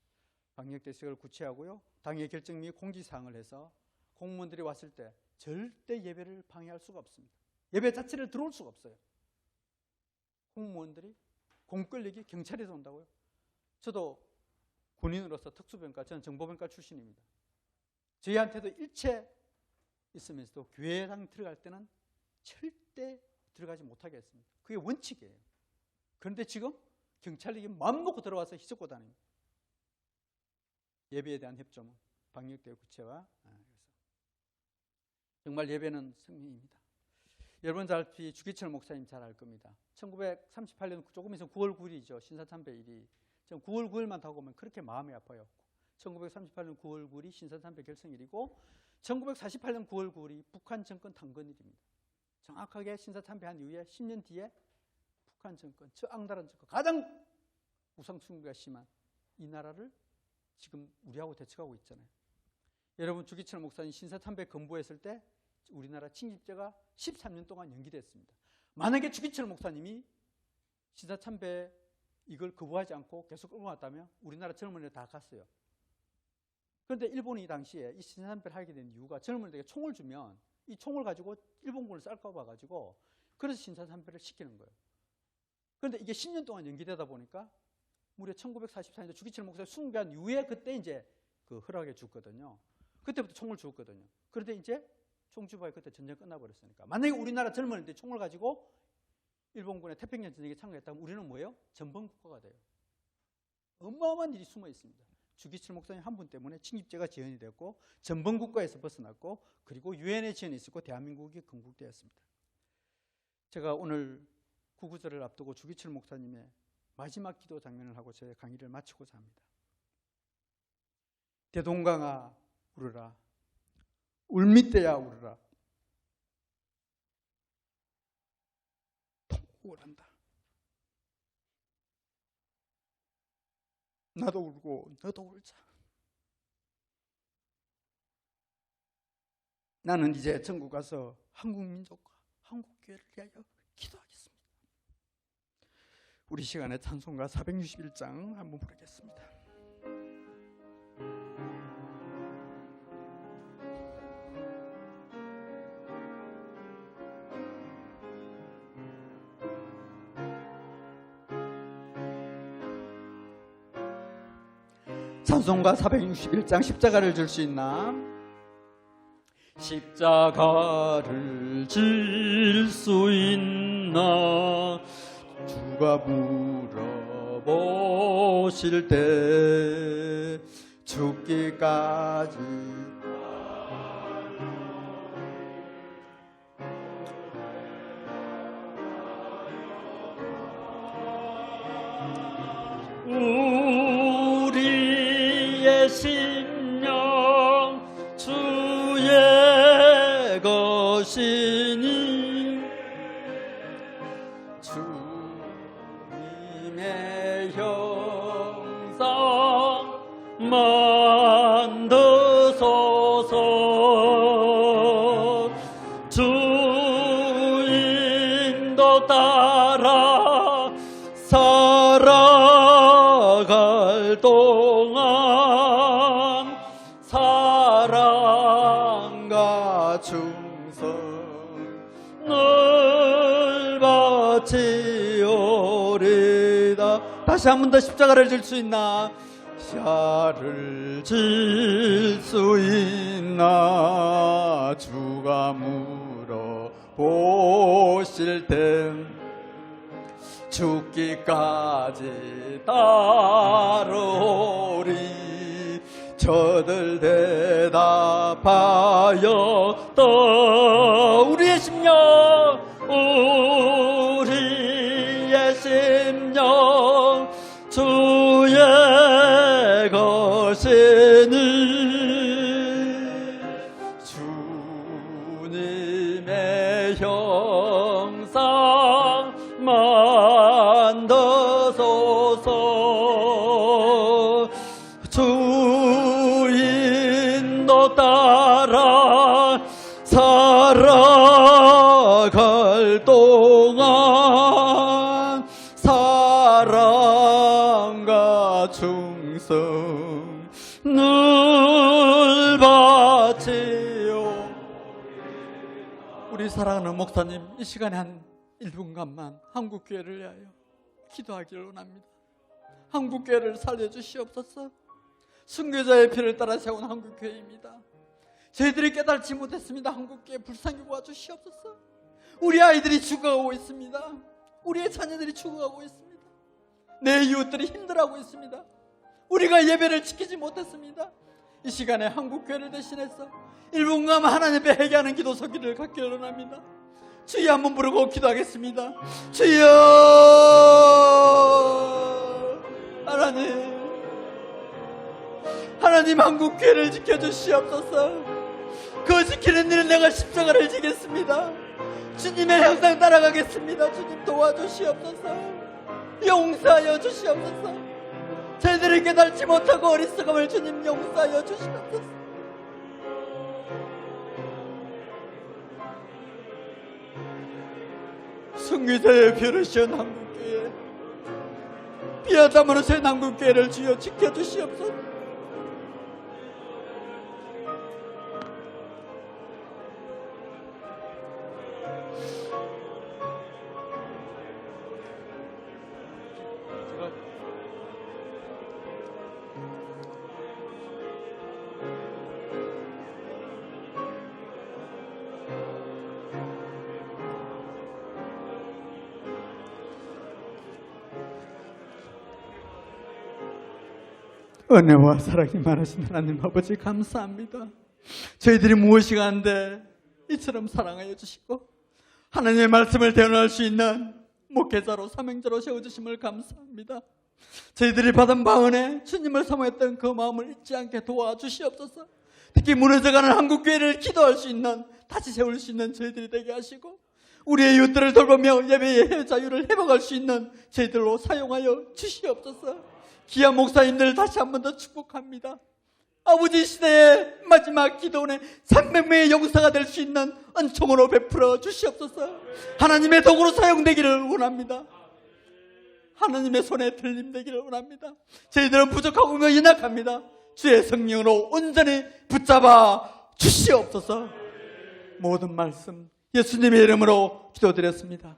방역 대책을 구체하고요. 당의 결정 및 공지사항을 해서 공무원들이 왔을 때 절대 예배를 방해할 수가 없습니다. 예배 자체를 들어올 수가 없어요. 공무원들이 공권력이 경찰에서 온다고요. 저도 군인으로서 특수병과, 저는 정보병과 출신입니다. 저희한테도 일체 있으면서도 교회당 들어갈 때는 절대 들어가지 못하게 했습니다. 그게 원칙이에요. 그런데 지금 경찰력이 마음먹고 들어와서 휘젓고 다닙니다. 예배에 대한 협조문, 방역대 구체화. 정말 예배는 생명입니다. 여러분 잘 알다시피 주기철 목사님 잘 알 겁니다. 1938년 조금 있으면 9월 9일이죠. 신사참배일이. 지금 9월 9일만 다가오면 그렇게 마음이 아파요. 1938년 9월 9일이 신사참배 결성일이고 1948년 9월 9일이 북한 정권 탄건일입니다. 정확하게 신사참배한 이후에 10년 뒤에 북한 정권, 저 악랄한 정권, 가장 우상숭배가 심한 이 나라를 지금 우리하고 대척하고 있잖아요. 여러분 주기철 목사님 신사참배 건보했을 때 우리나라 칭집제가 13년 동안 연기됐습니다. 만약에 주기철 목사님이 신사참배 이걸 거부하지 않고 계속 끌어왔다면 우리나라 젊은이들 다 갔어요. 그런데 일본이 당시에 이 신사참배를 하게 된 이유가 젊은이들에게 총을 주면 이 총을 가지고 일본군을 쌀까 봐가지고 그래서 신사참배를 시키는 거예요. 그런데 이게 10년 동안 연기되다 보니까 무려 1944년에 주기철 목사님 숭배한 이후에 그때 이제 그 허락해 줬거든요. 그때부터 총을 주었거든요. 그런데 이제 총주바에 그때 전쟁 끝나버렸으니까. 만약에 우리나라 젊은이들이 총을 가지고 일본군의 태평양 전쟁에 참가했다면 우리는 뭐예요? 전범국가가 돼요. 어마어마한 일이 숨어 있습니다. 주기철 목사님 한 분 때문에 칭집제가 지연이 됐고 전범국가에서 벗어났고 그리고 유엔의 지연이 있었고 대한민국이 건국되었습니다. 제가 오늘 구구절을 앞두고 주기철 목사님의 마지막 기도 장면을 하고 제 강의를 마치고자 합니다. 대동강아 울어라. 울밑대야 울어라. 통곡을 한다. 나도 울고 너도 울자. 나는 이제 전국 가서 한국 민족과 한국 교회를 위하여 기도하겠습니다. 우리 시간에 찬송가 461장 한번 부르겠습니다. 찬송가 461장 십자가를 줄 수 있나? 십자가를 질 수 있나? 주가 물어보실 때 죽기까지 우리의 심령 주의 것 것이니 주님의 형상 만드소서. 주인도 따라 살아갈 동안 사랑과 충성을 바치오리다. 다시 한 번 더 십자가를 질 수 있나? 십자가를 질 수 있나? 주가 물어보실 땐 죽기까지 따르오리. 저들 대답하여 또 우리의 심령 우리의 심령 주의 것이니 주님의 형상 만드소서. 주인도 따라 살아갈 동안 사랑과 충성을 바치오. 우리 사랑하는 목사님, 이 시간에 한 1분간만 한국교회를 위하여 기도하기를 원합니다. 한국교회를 살려주시옵소서. 순교자의 피를 따라 세운 한국교회입니다. 저희들이 깨달지 못했습니다. 한국교회 불쌍히 도와주시옵소서. 우리 아이들이 죽어가고 있습니다. 우리의 자녀들이 죽어가고 있습니다. 내 이웃들이 힘들어하고 있습니다. 우리가 예배를 지키지 못했습니다. 이 시간에 한국교회를 대신해서 1분간 하나님 앞에 회개하는 기도 서기를 갖기를 원합니다. 주여 한번 부르고 기도하겠습니다. 주여 하나님 한국교회를 지켜주시옵소서. 그 지키는 일은 내가 십자가를 지겠습니다. 주님의 형상 따라가겠습니다. 주님 도와주시옵소서. 용서하여 주시옵소서. 저희들이 깨달지 못하고 어리석음을 주님 용서하여 주시옵소서. 순교자의 피를 씌운 한국교회, 피와 땀으로 세운 한국교회를 주여 지켜주시옵소서. 은혜와 사랑이 많으신 하나님 아버지 감사합니다. 저희들이 무엇이 간데 이처럼 사랑하여 주시고 하나님의 말씀을 대언할 수 있는 목회자로 사명자로 세워주심을 감사합니다. 저희들이 받은 바은에 주님을 사모했던 그 마음을 잊지 않게 도와주시옵소서. 특히 무너져가는 한국교회를 기도할 수 있는, 다시 세울 수 있는 저희들이 되게 하시고 우리의 이웃들을 돌보며 예배의 자유를 회복할 수 있는 저희들로 사용하여 주시옵소서. 귀한 목사님들 다시 한 번 더 축복합니다. 아버지 시대의 마지막 기도원에 300명의 용사가 될 수 있는 은총으로 베풀어 주시옵소서. 하나님의 도구로 사용되기를 원합니다. 하나님의 손에 들림되기를 원합니다. 저희들은 부족하고 연약합니다. 주의 성령으로 온전히 붙잡아 주시옵소서. 모든 말씀 예수님의 이름으로 기도드렸습니다.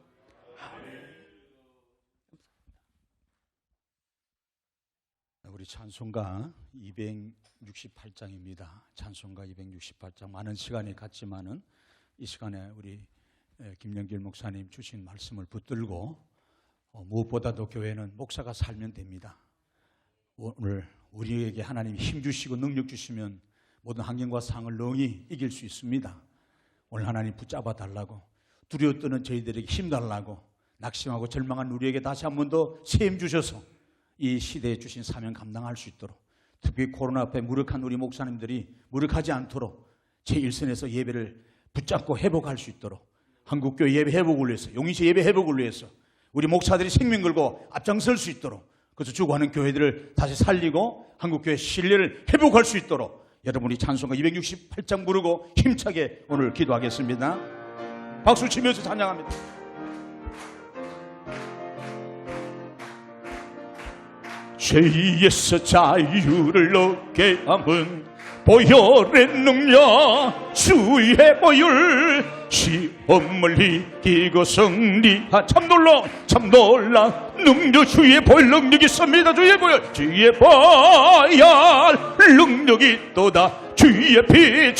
우리 찬송가 268장입니다. 찬송가 268장. 많은 시간이 갔지만은 이 시간에 우리 김영길 목사님 주신 말씀을 붙들고 무엇보다도 교회는 목사가 살면 됩니다. 오늘 우리에게 하나님 힘 주시고 능력 주시면 모든 환경과 상을 능히 이길 수 있습니다. 오늘 하나님 붙잡아 달라고, 두려워 떠는 저희들에게 힘 달라고, 낙심하고 절망한 우리에게 다시 한 번 더 새 힘 주셔서 이 시대에 주신 사명 감당할 수 있도록, 특히 코로나 앞에 무력한 우리 목사님들이 무력하지 않도록 제1선에서 예배를 붙잡고 회복할 수 있도록 한국교회 예배 회복을 위해서, 용인시 예배 회복을 위해서 우리 목사들이 생명 걸고 앞장설 수 있도록, 그래서 죽어가는 교회들을 다시 살리고 한국교회 신뢰를 회복할 수 있도록 여러분이 찬송가 268장 부르고 힘차게 오늘 기도하겠습니다. 박수 치면서 찬양합니다. 죄에서 자유를 얻게 함은 보혈의 능력, 주의 보혈, 시험을 이기고 승리한 참 놀라 능력, 주의 보혈 능력이 있습니다. 주의 보혈 능력이 또다. 주의 피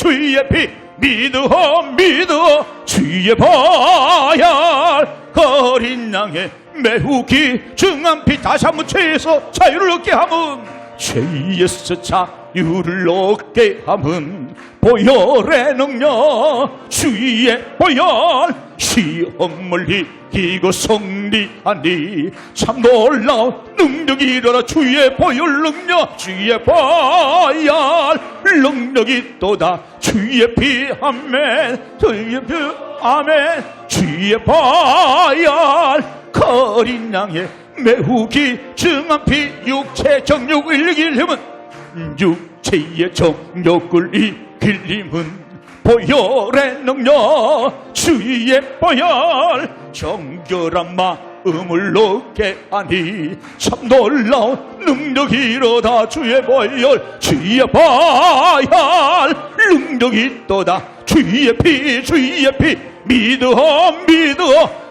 믿어 주의 보혈, 어린 양의 매우 귀중한 피, 다시 한번 죄에서 자유를 얻게 함은, 죄에서 자유를 얻게 함은 보혈의 능력, 주의 보혈, 시험을 이기고 승리하니 참 놀라운 능력이 일어나. 주의 보혈 능력, 주의 보혈 능력이 또다. 주의 피 아멘, 주의 피 아멘, 주의 보혈, 어린 양의 매우 귀중한 피, 육체 정욕을 이길 힘은, 육체의 정욕을 이길 힘은 보혈의 능력, 주의 보혈, 정결한 마음을 얻게 하니 참 놀라운 능력이 일어나. 주의 보혈 능력이 또다. 주의 피 믿어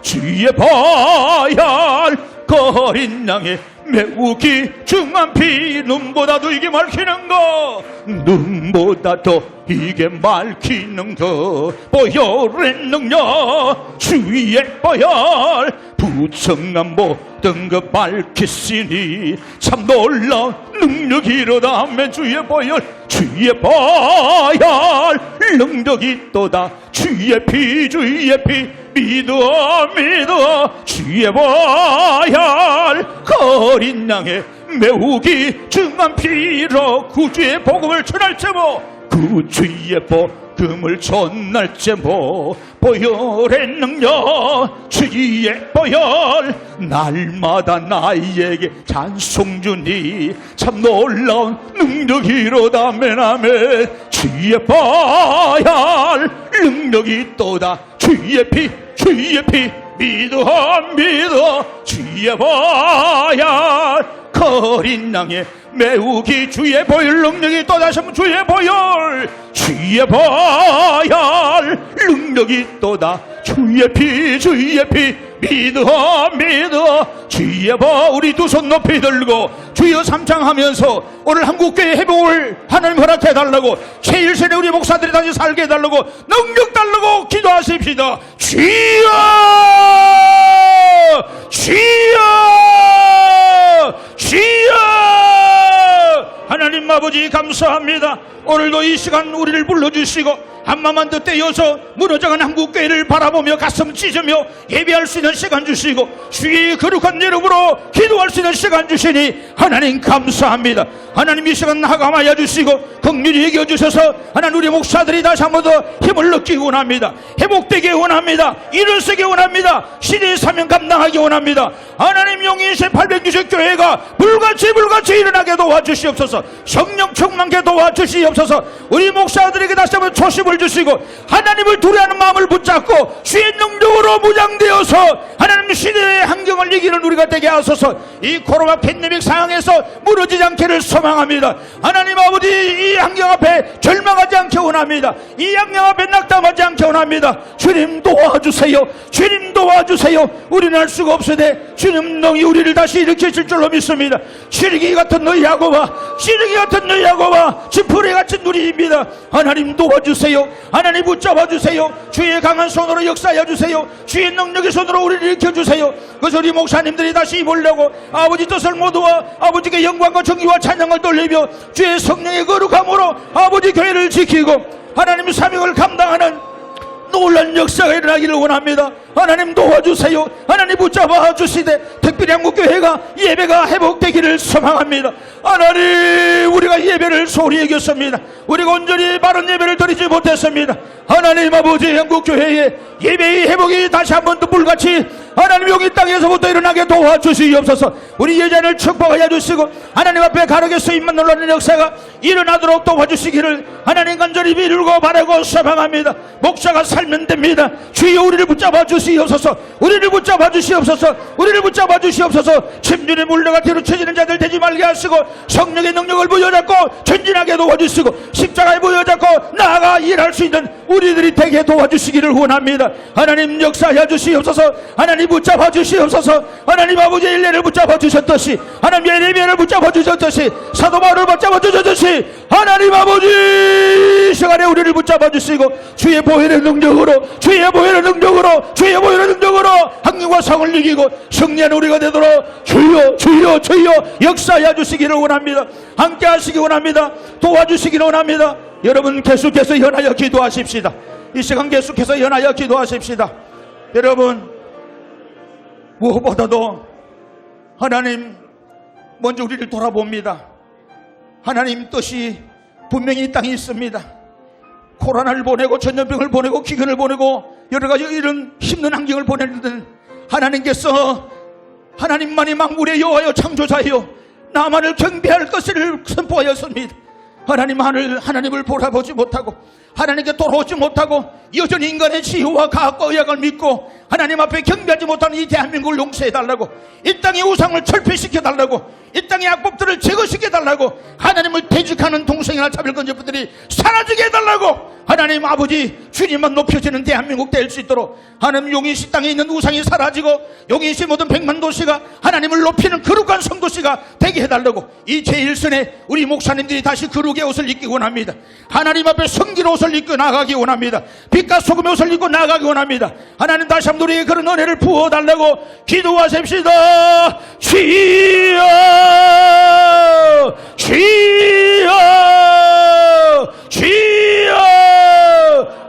주의 보혈, 어린 양의 매우 귀중한 피, 눈보다도 이게 밝히는 거, 눈보다도 이게 밝히는 거, 보혈의 능력, 주의 보혈, 부정한 모든 것 밝히시니 참 놀라운 능력이 일어나. 아멘. 주의 보혈 능력이 또다. 주의 피 믿어 주의 보혈, 어린 양의 매우 귀중한 피로 구주의 복음을 전할 제모, 구주의 복음을 전할 제모, 보혈의 능력, 주의 보혈, 날마다 나에게 찬송 주니 참 놀라운 능력이 일어나. 아멘. 주의 보혈 능력이 또다. 주의 피 믿어 주의 보혈, 어린 양의 매우 주의 보혈 능력이 또다시 한번 주의 보혈 능력이 또다. 주의 피 믿어 주의 보혈. 우리 두 손 높이 들고 주여 삼창하면서 오늘 한국교회 회복을 하나님 허락해 달라고, 제1세대 우리 목사들이 다시 살게 해달라고, 능력 달라고 기도하십시다. 주여 하나님 아버지 감사합니다. 오늘도 이 시간 우리를 불러주시고 한마만 더 떼어서 무너져간 한국교회를 바라보며 가슴 찢으며 예배할 수 있는 시간 주시고 주의 거룩한 이름으로 기도할 수 있는 시간 주시니 하나님 감사합니다. 하나님 이 시간 하감하여 주시고 긍휼히 여겨주셔서 하나님 우리 목사들이 다시 한 번 더 힘을 얻기 원합니다. 회복되기 원합니다. 일어서기 원합니다. 시대의 사명 감당하기 원합니다. 하나님 용인시 860교회가 불같이 일어나게 도와주시옵소서. 성령 충만케 도와주시옵소서. 우리 목사들에게 다시 한번 초심을 주시고 하나님을 두려워하는 마음을 붙잡고 주의 능력으로 무장되어서 하나님 시대의 환경을 이기는 우리가 되게 하소서. 이 코로나 팬데믹 상황에서 무너지지 않기를 소망합니다. 하나님 아버지 이 환경 앞에 절망하지 않게 원합니다. 이 환경 앞에 낙담하지 않게 원합니다. 주님 도와주세요. 주님 도와주세요. 우리는 할 수가 없으되 주님 능히 우리를 다시 일으키실 줄로 믿습니다. 시리기 같은 너희 야고와 지푸레 같은 우리입니다. 하나님 도와주세요. 하나님 붙잡아주세요. 주의 강한 손으로 역사해주세요. 주의 능력의 손으로 우리를 일으켜주세요. 그래서 우리 목사님들이 다시 입으려고 아버지 뜻을 모두와 아버지께 영광과 정의와 찬양을 돌리며 주의 성령의 거룩함으로 아버지 교회를 지키고 하나님의 사명을 감당하는 놀란 역사가 일어나기를 원합니다. 하나님 도와주세요. 하나님 붙잡아 주시되 특별히 한국교회가 예배가 회복되기를 소망합니다. 하나님, 우리가 예배를 소홀히 여겼습니다. 우리가 온전히 바른 예배를 드리지 못했습니다. 하나님 아버지, 한국교회의 예배의 회복이 다시 한 번 더 불같이 하나님 여기 땅에서부터 일어나게 도와주시옵소서. 우리 예전을 축복하여 주시고 하나님 앞에 가르게 쓰임만 놀라는 역사가 일어나도록 도와주시기를 하나님 간절히 빌고 바라고 소망합니다. 목사가 살면 됩니다. 주여 우리를 붙잡아 주시옵소서. 우리를 붙잡아 주시옵소서. 우리를 붙잡아 주시옵소서. 침륜의 물레가 뒤로 쳐지는 자들 되지 말게 하시고 성령의 능력을 부여잡고 전진하게 도와주시고 십자가에 부여잡고 나아가 일할 수 있는 우리들이 되게 도와주시기를 원합니다. 하나님 역사하여 주시옵소서. 하나님 붙잡아 주시옵소서. 하나님 아버지 일례를 붙잡아 주셨듯이 하나님 예레미야를 붙잡아 주셨듯이 사도 바울을 붙잡아 주셨듯이 하나님 아버지 시간에 우리를 붙잡아 주시고 주의 보혈의 능력으로 주의 보혈의 능력으로 주의 보혈의 능력으로 학력과 성을 이기고 승리하는 우리가 되도록 주여 주여 주여 역사하여 주시기를 원합니다. 함께 하시기 원합니다. 도와주시기를 원합니다. 여러분 계속해서 연하여 기도하십시다. 이 시간 계속해서 연하여 기도하십시다. 여러분 무엇보다도 하나님 먼저 우리를 돌아봅니다. 하나님 뜻이 분명히 이 땅에 있습니다. 코로나를 보내고 전염병을 보내고 기근을 보내고 여러가지 이런 힘든 환경을 보내는 하나님께서 하나님만이 만물의 여호와여 창조자여 나만을 경배할 것을 선포하였습니다. 하나님을 돌아보지 못하고 하나님께 돌아오지 못하고 여전히 인간의 지혜와 과학과 의학을 믿고 하나님 앞에 경배하지 못하는 이 대한민국을 용서해달라고, 이 땅의 우상을 철폐시켜달라고, 이 땅의 악법들을 제거시켜달라고, 하나님을 대적하는 동성이나 차별건조들이 사라지게 해달라고 하나님 아버지 주님만 높여지는 대한민국 될 수 있도록 하나님 용인시 땅에 있는 우상이 사라지고 용인시 모든 100만 도시가 하나님을 높이는 거룩한 성도시가 되게 해달라고 이 제1선에 우리 목사님들이 다시 거룩의 옷을 입기 원합니다. 하나님 앞에 성기의 옷을 입고 나가기 원합니다. 빛과 소금의 옷을 입고 나가기 원합니다. 하나님 다시 한번 우리에게 그런 은혜를 부어달라고 기도하십시다. 주여 주여 주여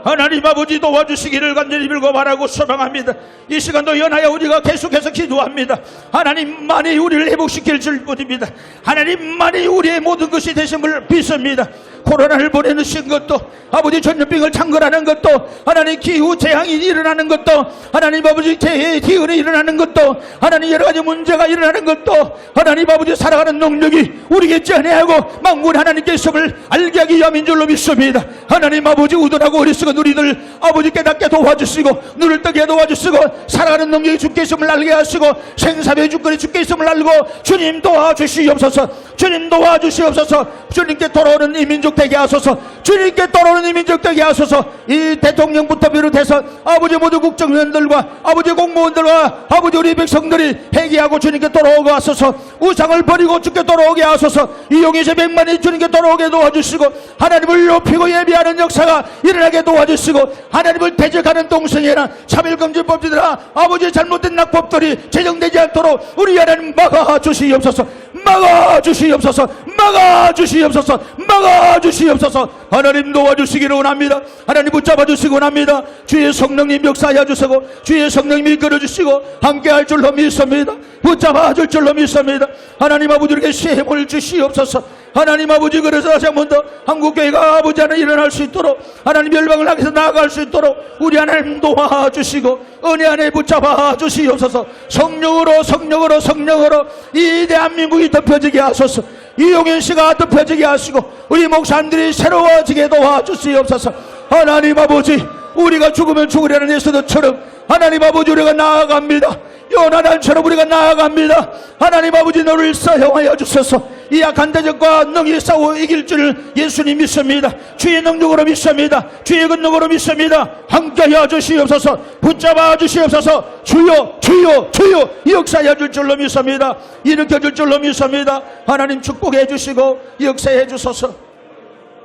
하나님 아버지 도와주시기를 간절히 빌고 바라고 소망합니다. 이 시간도 연하여 우리가 계속해서 기도합니다. 하나님만이 우리를 회복시킬 줄 뿐입니다. 하나님만이 우리의 모든 것이 되심을 믿습니다. 코로나를 보내는 것도 아버지 전염병을 창궐하는 것도 하나님 기후 재앙이 일어나는 것도 하나님 아버지 기근이 일어나는 것도 하나님 여러가지 문제가 일어나는 것도 하나님 아버지 살아가는 능력이 우리에게 전해하고 만군 하나님께 있음을 알게 하기 위함인 줄로 믿습니다. 하나님 아버지 우둔하고 어리석은 우리들 아버지 깨닫게 도와주시고 눈을 뜨게 도와주시고 살아가는 능력이 주께 있음을 알게 하시고 생사의 주권이 주께 있음을 알고 주님 도와주시옵소서. 주님 도와주시옵소서. 주님께 돌아오는 이 민족 되게 하소서. 주님께 돌아오는 이 민족 되게 하소서. 이 대통령부터 비롯해서 아버지 모두 국정원들과 아버지 공무원들과 아버지 우리 백성들이 회개하고 주님께 돌아오게 하소서. 우상을 버리고 주께 돌아오게 하소서. 이 용인시 100만이 주님께 돌아오게 도와주시고 하나님을 높이고 예배하는 역사가 일어나게 도와주시고 하나님을 대적하는 동성애나 차별금지법들이나 아버지 잘못된 낙법들이 제정되지 않도록 우리 하나님 막아주시옵소서. 막아주시옵소서. 막아주시옵소서. 막아주시옵소서. 하나님 도와주시기를 원합니다. 하나님 붙잡아주시기 원합니다. 주의 성령님 역사하여 주시고 주의 성령님이 이끌어주시고 함께할 줄로 믿습니다. 붙잡아줄 줄로 믿습니다. 하나님 아버지에게 시험을 주시옵소서. 하나님 아버지 그래서 다시 한 번 더 한국교회가 아버지 안에 일어날 수 있도록 하나님 열방을 향해서 나아갈 수 있도록 우리 하나님 도와주시고 은혜 안에 붙잡아 주시옵소서. 성령으로 성령으로 성령으로 이 대한민국이 덮여지게 하소서. 이 용인시가 덮여지게 하시고 우리 목사님들이 새로워지게 도와주시옵소서. 하나님 아버지 우리가 죽으면 죽으려는 예수들처럼 하나님 아버지 우리가 나아갑니다. 요나단처럼 우리가 나아갑니다. 하나님 아버지 너를 사용하여 주소서. 이 악한 대적과 능히 싸워 이길 줄 예수님 믿습니다. 주의 능력으로 믿습니다. 주의 근능으로 믿습니다. 함께하여 주시옵소서. 붙잡아 주시옵소서. 주여 주여 주여 역사해 줄 줄로 믿습니다. 일으켜 줄 줄로 믿습니다. 하나님 축복해 주시고 역사해 주소서.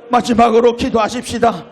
마지막으로 기도하십시다.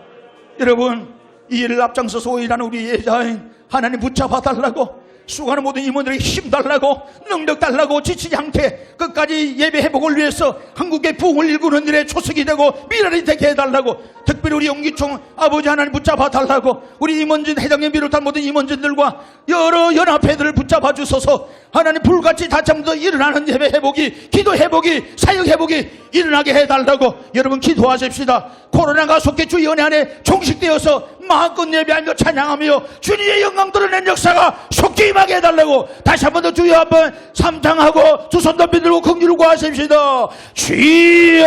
여러분 이 일을 앞장서서 오일하는 우리 예자인 하나님 붙잡아 달라고 수고하는 모든 임원들에게 힘 달라고, 능력 달라고, 지치지 않게 끝까지 예배 회복을 위해서 한국의 부흥을 일구는 일에 초석이 되고 미래를 되게 해달라고, 특별히 우리 영기총 아버지 하나님 붙잡아 달라고, 우리 임원진 회장님 비롯한 모든 임원진들과 여러 연합회들을 붙잡아 주소서. 하나님 불같이 다시 한번 더 일어나는 예배 회복이, 기도 회복이, 사역 회복이 일어나게 해달라고 여러분 기도하십시다. 코로나가 속히 주의 은혜 안에 종식되어서 마음껏 예배하며 찬양하며 주님의 영광 드러낸 역사가 속히 임하게 해달라고 다시 한번 더 주여 한번 삼창하고 두 손 높이 들고 긍휼을 구하십시다. 주여,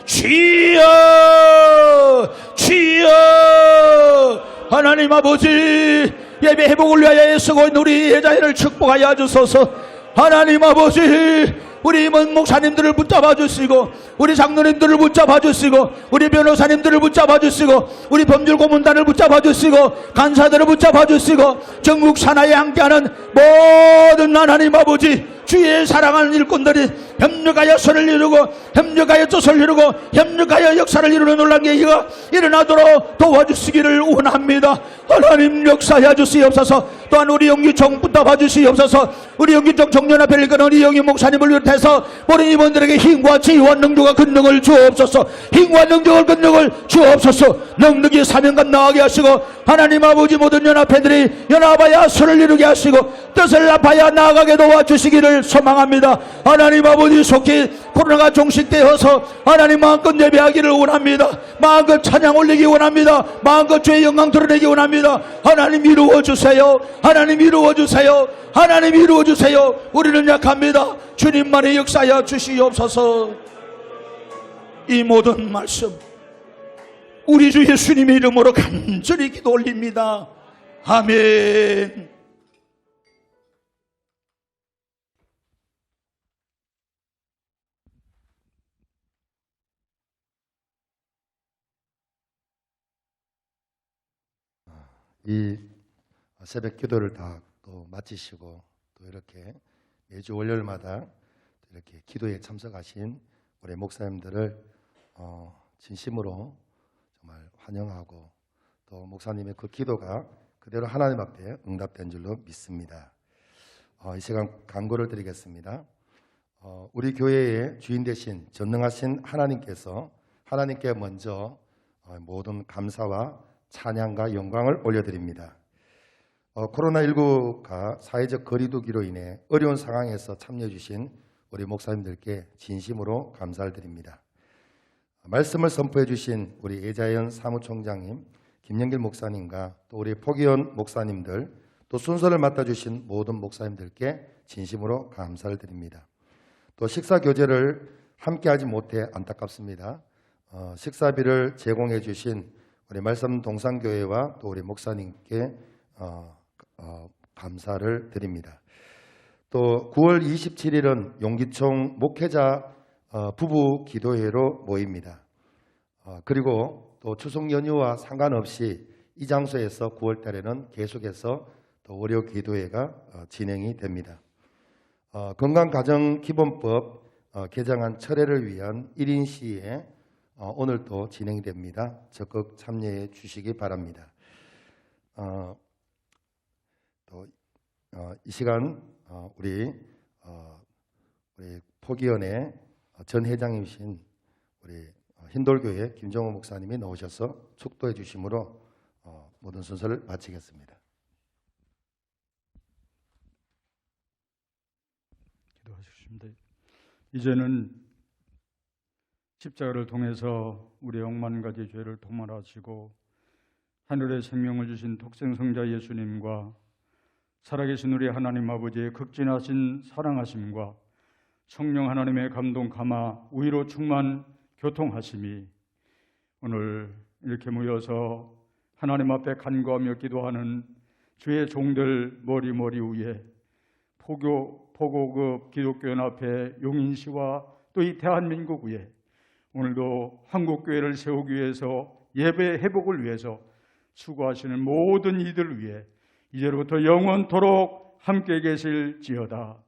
주여, 주여. 하나님 아버지, 예배 회복을 위하여 애쓰고 있는 우리 예자회를 축복하여 주소서. 하나님 아버지, 우리 임원 목사님들을 붙잡아 주시고, 우리 장로님들을 붙잡아 주시고, 우리 변호사님들을 붙잡아 주시고, 우리 법률 고문단을 붙잡아 주시고, 간사들을 붙잡아 주시고, 전국 산하에 함께하는 모든 하나님 아버지, 주의 사랑하는 일꾼들이 협력하여 선을 이루고, 협력하여 뜻을 이루고, 협력하여 역사를 이루는 놀란 계기가 일어나도록 도와주시기를 원합니다. 하나님 역사해 주시옵소서. 또한 우리 영기총 붙잡아 주시옵소서. 우리 영기총 청년합회를 이끄는 우리 영희 목사님을 비롯해서 모든 임원들에게 힘과 지혜와 능력과 권능을 주옵소서. 힘과 능력을 권능을 주옵소서. 능력이 사명감 나가게 하시고, 하나님 아버지 모든 연합회들이 연합하여 선을 이루게 하시고 뜻을 합하여 나아가게 도와주시기를 소망합니다. 하나님 아버지, 속히 코로나가 종식되어서 하나님 마음껏 예배하기를 원합니다. 마음껏 찬양 올리기 원합니다. 마음껏 주의 영광 드러내기 원합니다. 하나님 이루어주세요. 하나님 이루어주세요. 하나님 이루어주세요. 우리는 약합니다. 주님만의 역사여 주시옵소서. 이 모든 말씀 우리 주 예수님의 이름으로 간절히 기도 올립니다. 아멘. 이 새벽 기도를 다 또 마치시고 또 이렇게 매주 월요일마다 이렇게 기도에 참석하신 우리 목사님들을 진심으로 정말 환영하고, 또 목사님의 그 기도가 그대로 하나님 앞에 응답된 줄로 믿습니다. 이 시간 간구를 드리겠습니다. 우리 교회의 주인 되신 전능하신 하나님께 먼저 모든 감사와 찬양과 영광을 올려드립니다. 코로나19가 사회적 거리두기로 인해 어려운 상황에서 참여해 주신 우리 목사님들께 진심으로 감사를 드립니다. 말씀을 선포해 주신 우리 예자연 사무총장님, 김영길 목사님과 또 우리 포기원 목사님들, 또 순서를 맡아주신 모든 목사님들께 진심으로 감사를 드립니다. 또 식사 교제를 함께하지 못해 안타깝습니다. 식사비를 제공해 주신 우리 말씀 동산교회와 또 우리 목사님께 감사를 드립니다. 또 9월 27일은 용기총 목회자 부부 기도회로 모입니다. 그리고 또 추석 연휴와 상관없이 이 장소에서 9월 달에는 계속해서 또 월요 기도회가 진행이 됩니다. 건강가정기본법 개정안 철회를 위한 1인 시위에 오늘 또 진행이 됩니다. 적극 참여해 주시기 바랍니다. 또 이 시간 우리 포기원의 전 회장이신 우리 흰돌교회 김정호 목사님이 나오셔서 축도해 주심으로 모든 순서를 마치겠습니다. 기도하시겠습니다. 이제는 십자가를 통해서 우리의 억만 가지 죄를 도말하시고 하늘의 생명을 주신 독생성자 예수님과 살아계신 우리 하나님 아버지의 극진하신 사랑하심과 성령 하나님의 감동 감화 우위로 충만 교통하심이 오늘 이렇게 모여서 하나님 앞에 간구하며 기도하는 주의 종들 머리 위에 포고급 기독교연합회 용인시와 또 이 대한민국 위에 오늘도 한국교회를 세우기 위해서 예배 회복을 위해서 수고하시는 모든 이들 위해 이제로부터 영원토록 함께 계실지어다.